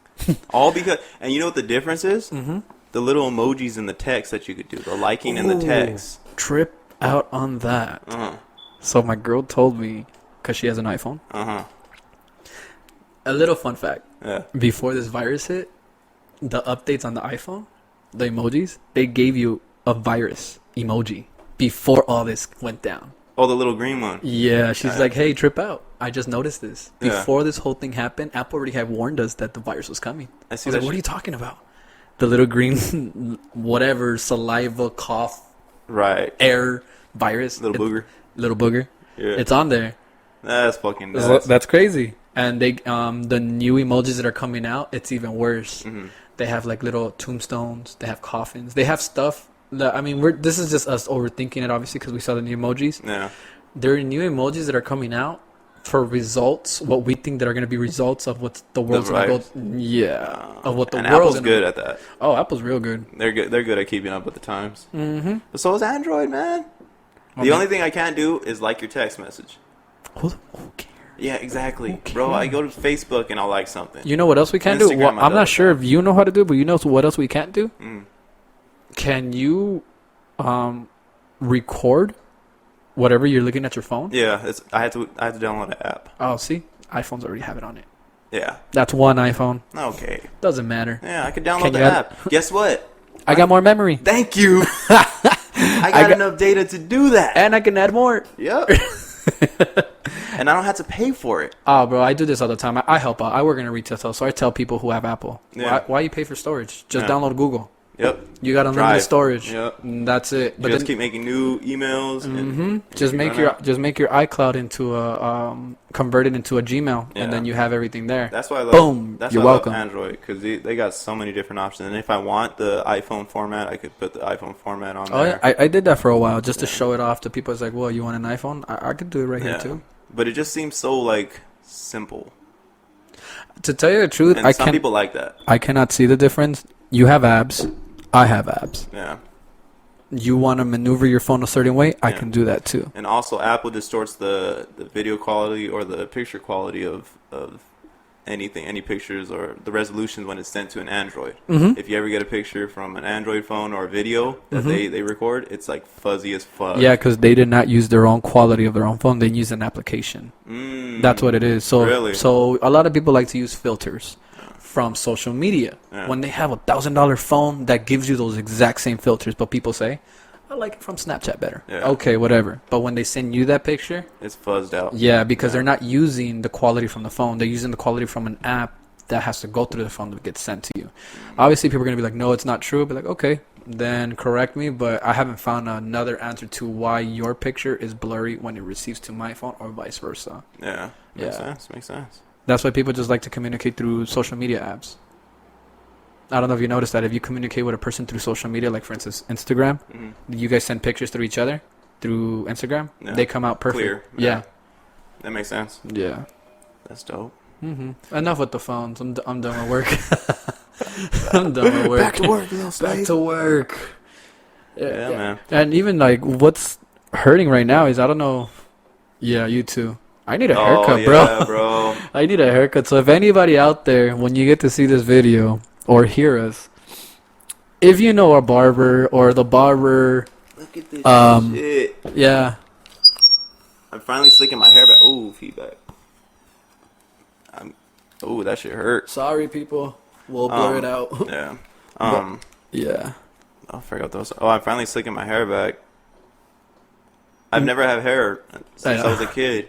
S2: All because, and you know what the difference is? The little emojis in the text that you could do, the liking in the text.
S1: Trip out on that. So my girl told me, because she has an iPhone. A little fun fact.
S2: Yeah.
S1: Before this virus hit, the updates on the iPhone, the emojis, they gave you a virus emoji before all this went down.
S2: Oh, the little green one.
S1: Yeah, she's like, hey, trip out. I just noticed this.
S2: Yeah.
S1: Before this whole thing happened, Apple already had warned us that the virus was coming.
S2: I see
S1: was
S2: that
S1: like, what are you talking about? The little green, whatever, saliva, cough,
S2: right,
S1: air virus.
S2: Little booger.
S1: Little booger. Yeah. It's on there.
S2: That's fucking nuts.
S1: That's crazy. And they, the new emojis that are coming out, it's even worse. They have like little tombstones. They have coffins. They have stuff. I mean, this is just us overthinking it, obviously, because we saw the new emojis.
S2: Yeah.
S1: There are new emojis that are coming out for results, what we think that are going to be results of what the world's going to go. Yeah. Of what the
S2: and
S1: world's
S2: Apple's good at that.
S1: Oh, Apple's real good.
S2: They're good. They're good at keeping up with the times. But so is Android, man. The only thing I can't do is like your text message.
S1: Who cares?
S2: Yeah, exactly. Bro, I go to Facebook and I'll like something.
S1: You know what else we can't do? Well, I'm not sure if you know how to do it, but you know what else we can't do? Can you record whatever you're looking at your phone?
S2: Yeah, I had to download an app.
S1: Oh, see? iPhones already have it on it.
S2: Yeah.
S1: That's one iPhone.
S2: Okay.
S1: Doesn't matter.
S2: Yeah, I could download the app. Guess what?
S1: I got more memory.
S2: Thank you. I got enough data to do that.
S1: And I can add more.
S2: Yep. And I don't have to pay for it.
S1: Oh, bro, I do this all the time. I help out. I work in a retail, so I tell people who have Apple, why you pay for storage? Just download Google.
S2: Yep.
S1: You got unlimited storage.
S2: Yep.
S1: That's it.
S2: But just keep making new emails. And
S1: just make your iCloud into a convert it into a Gmail, and then you have everything there.
S2: That's why I love.
S1: Boom.
S2: That's
S1: You're
S2: why
S1: welcome.
S2: I love Android, because they got so many different options. And if I want the iPhone format, I could put the iPhone format on there.
S1: Oh yeah, I did that for a while just to show it off to people. It's like, well, you want an iPhone? I could do it right here too.
S2: But it just seems so like simple.
S1: To tell you the truth,
S2: and some people like that.
S1: I cannot see the difference. You have abs. I have abs.
S2: Yeah.
S1: You want to maneuver your phone a certain way, I can do that too.
S2: And also, Apple distorts the video quality or the picture quality of anything, any pictures or the resolution when it's sent to an Android. If you ever get a picture from an Android phone or a video that they record, it's like fuzzy as fuck.
S1: Yeah, because they did not use their own quality of their own phone. They used an application. That's what it is. So,
S2: really?
S1: So a lot of people like to use filters from social media when they have $1,000 phone that gives you those exact same filters, but people say, I like it from Snapchat better. Okay, whatever. But when they send you that picture,
S2: it's fuzzed out.
S1: Yeah, because they're not using the quality from the phone. They're using the quality from an app that has to go through the phone to get sent to you. Obviously, people are going to be like, no, it's not true. But like, okay, then correct me. But I haven't found another answer to why your picture is blurry when it receives to my phone or vice versa.
S2: Yeah, makes sense.
S1: That's why people just like to communicate through social media apps. I don't know if you noticed that. If you communicate with a person through social media, like for instance Instagram, you guys send pictures through each other through Instagram. They come out perfect.
S2: Clear.
S1: Yeah.
S2: That makes sense.
S1: Yeah.
S2: That's dope.
S1: Enough with the phones. I'm done with work. I'm done with work.
S2: Back to work, little slave.
S1: Back to work.
S2: Yeah, man.
S1: And even like what's hurting right now is I don't know. Yeah, you too. I need a haircut,
S2: bro.
S1: I need a haircut. So if anybody out there, when you get to see this video or hear us, if you know a barber or the barber,
S2: look at this shit.
S1: Yeah.
S2: I'm finally slicking my hair back. Ooh, feedback. Ooh, that shit hurt.
S1: Sorry, people. We'll blur it out.
S2: Yeah.
S1: Yeah.
S2: I forgot those. Oh, I'm finally slicking my hair back. I've never had hair since I was a kid.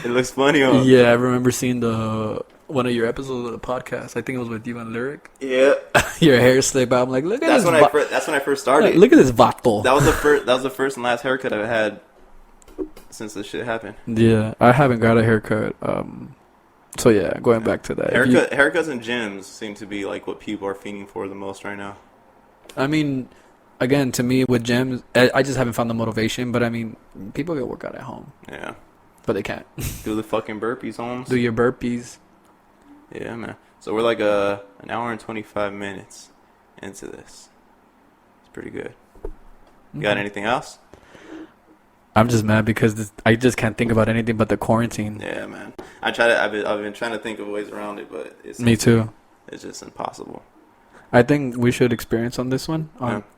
S2: It looks funny, huh?
S1: Yeah, I remember seeing one of your episodes of the podcast. I think it was with you and Lyric.
S2: Yeah.
S1: Your hair slicked out. I'm like, look at
S2: that's
S1: this.
S2: That's when I first started.
S1: Look at this vato.
S2: That was the first and last haircut I've had since this shit happened.
S1: Yeah, I haven't got a haircut. So yeah, going back to that.
S2: Haircuts and gyms seem to be like what people are fiending for the most right now.
S1: I mean, again, to me with gyms, I just haven't found the motivation. But I mean, people get work out at home.
S2: Yeah.
S1: but they can't.
S2: Do the fucking burpees, Holmes.
S1: Do your burpees.
S2: Yeah, man. So we're like an hour and 25 minutes into this. It's pretty good. You got anything else?
S1: I'm just mad because I just can't think about anything but the quarantine.
S2: Yeah, man. I've been trying to think of ways around it, but
S1: Me too.
S2: It's just impossible.
S1: I think we should experience on this one.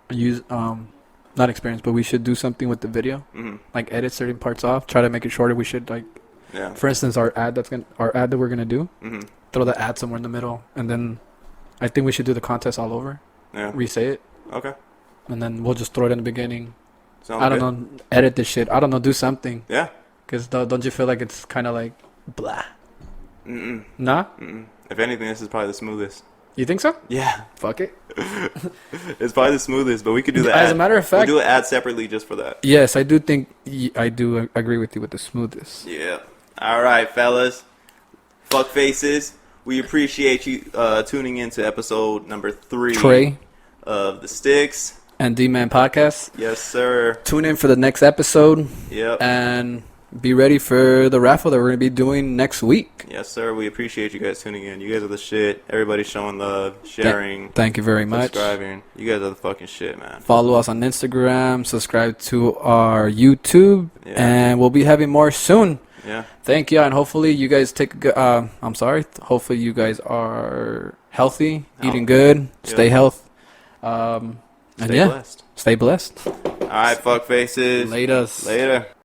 S1: Use not experience, but we should do something with the video.
S2: Mm-hmm.
S1: Like edit certain parts off. Try to make it shorter. We should for instance, our ad that we're gonna do.
S2: Mm-hmm.
S1: Throw the ad somewhere in the middle, and then I think we should do the contest all over.
S2: Yeah.
S1: Re-say it.
S2: Okay.
S1: And then we'll just throw it in the beginning.
S2: Sounds
S1: I don't know. Edit this shit. I don't know. Do something.
S2: Yeah.
S1: Because don't you feel like it's kind of like blah?
S2: Mm-mm.
S1: Nah?
S2: Mm-mm. If anything, this is probably the smoothest.
S1: You think so?
S2: Yeah.
S1: Fuck it.
S2: It's probably the smoothest, but we could do the ad.
S1: As a matter of fact,
S2: we'll do an ad separately just for that.
S1: Yes, I do think I do agree with you with the smoothest.
S2: Yeah. All right, fellas. Fuck faces. We appreciate you tuning in to episode number 3 of the Stix
S1: and Dman Podcast.
S2: Yes, sir.
S1: Tune in for the next episode.
S2: Yep.
S1: And be ready for the raffle that we're going to be doing next week.
S2: Yes, sir. We appreciate you guys tuning in. You guys are the shit. Everybody showing love, sharing.
S1: Thank you very much.
S2: Subscribing. You guys are the fucking shit, man.
S1: Follow us on Instagram. Subscribe to our YouTube.
S2: Yeah.
S1: And we'll be having more soon.
S2: Yeah.
S1: Thank you. And hopefully you guys hopefully you guys are healthy, eating good, stay healthy.
S2: Stay blessed.
S1: Stay blessed.
S2: All right, fuck faces.
S1: Later.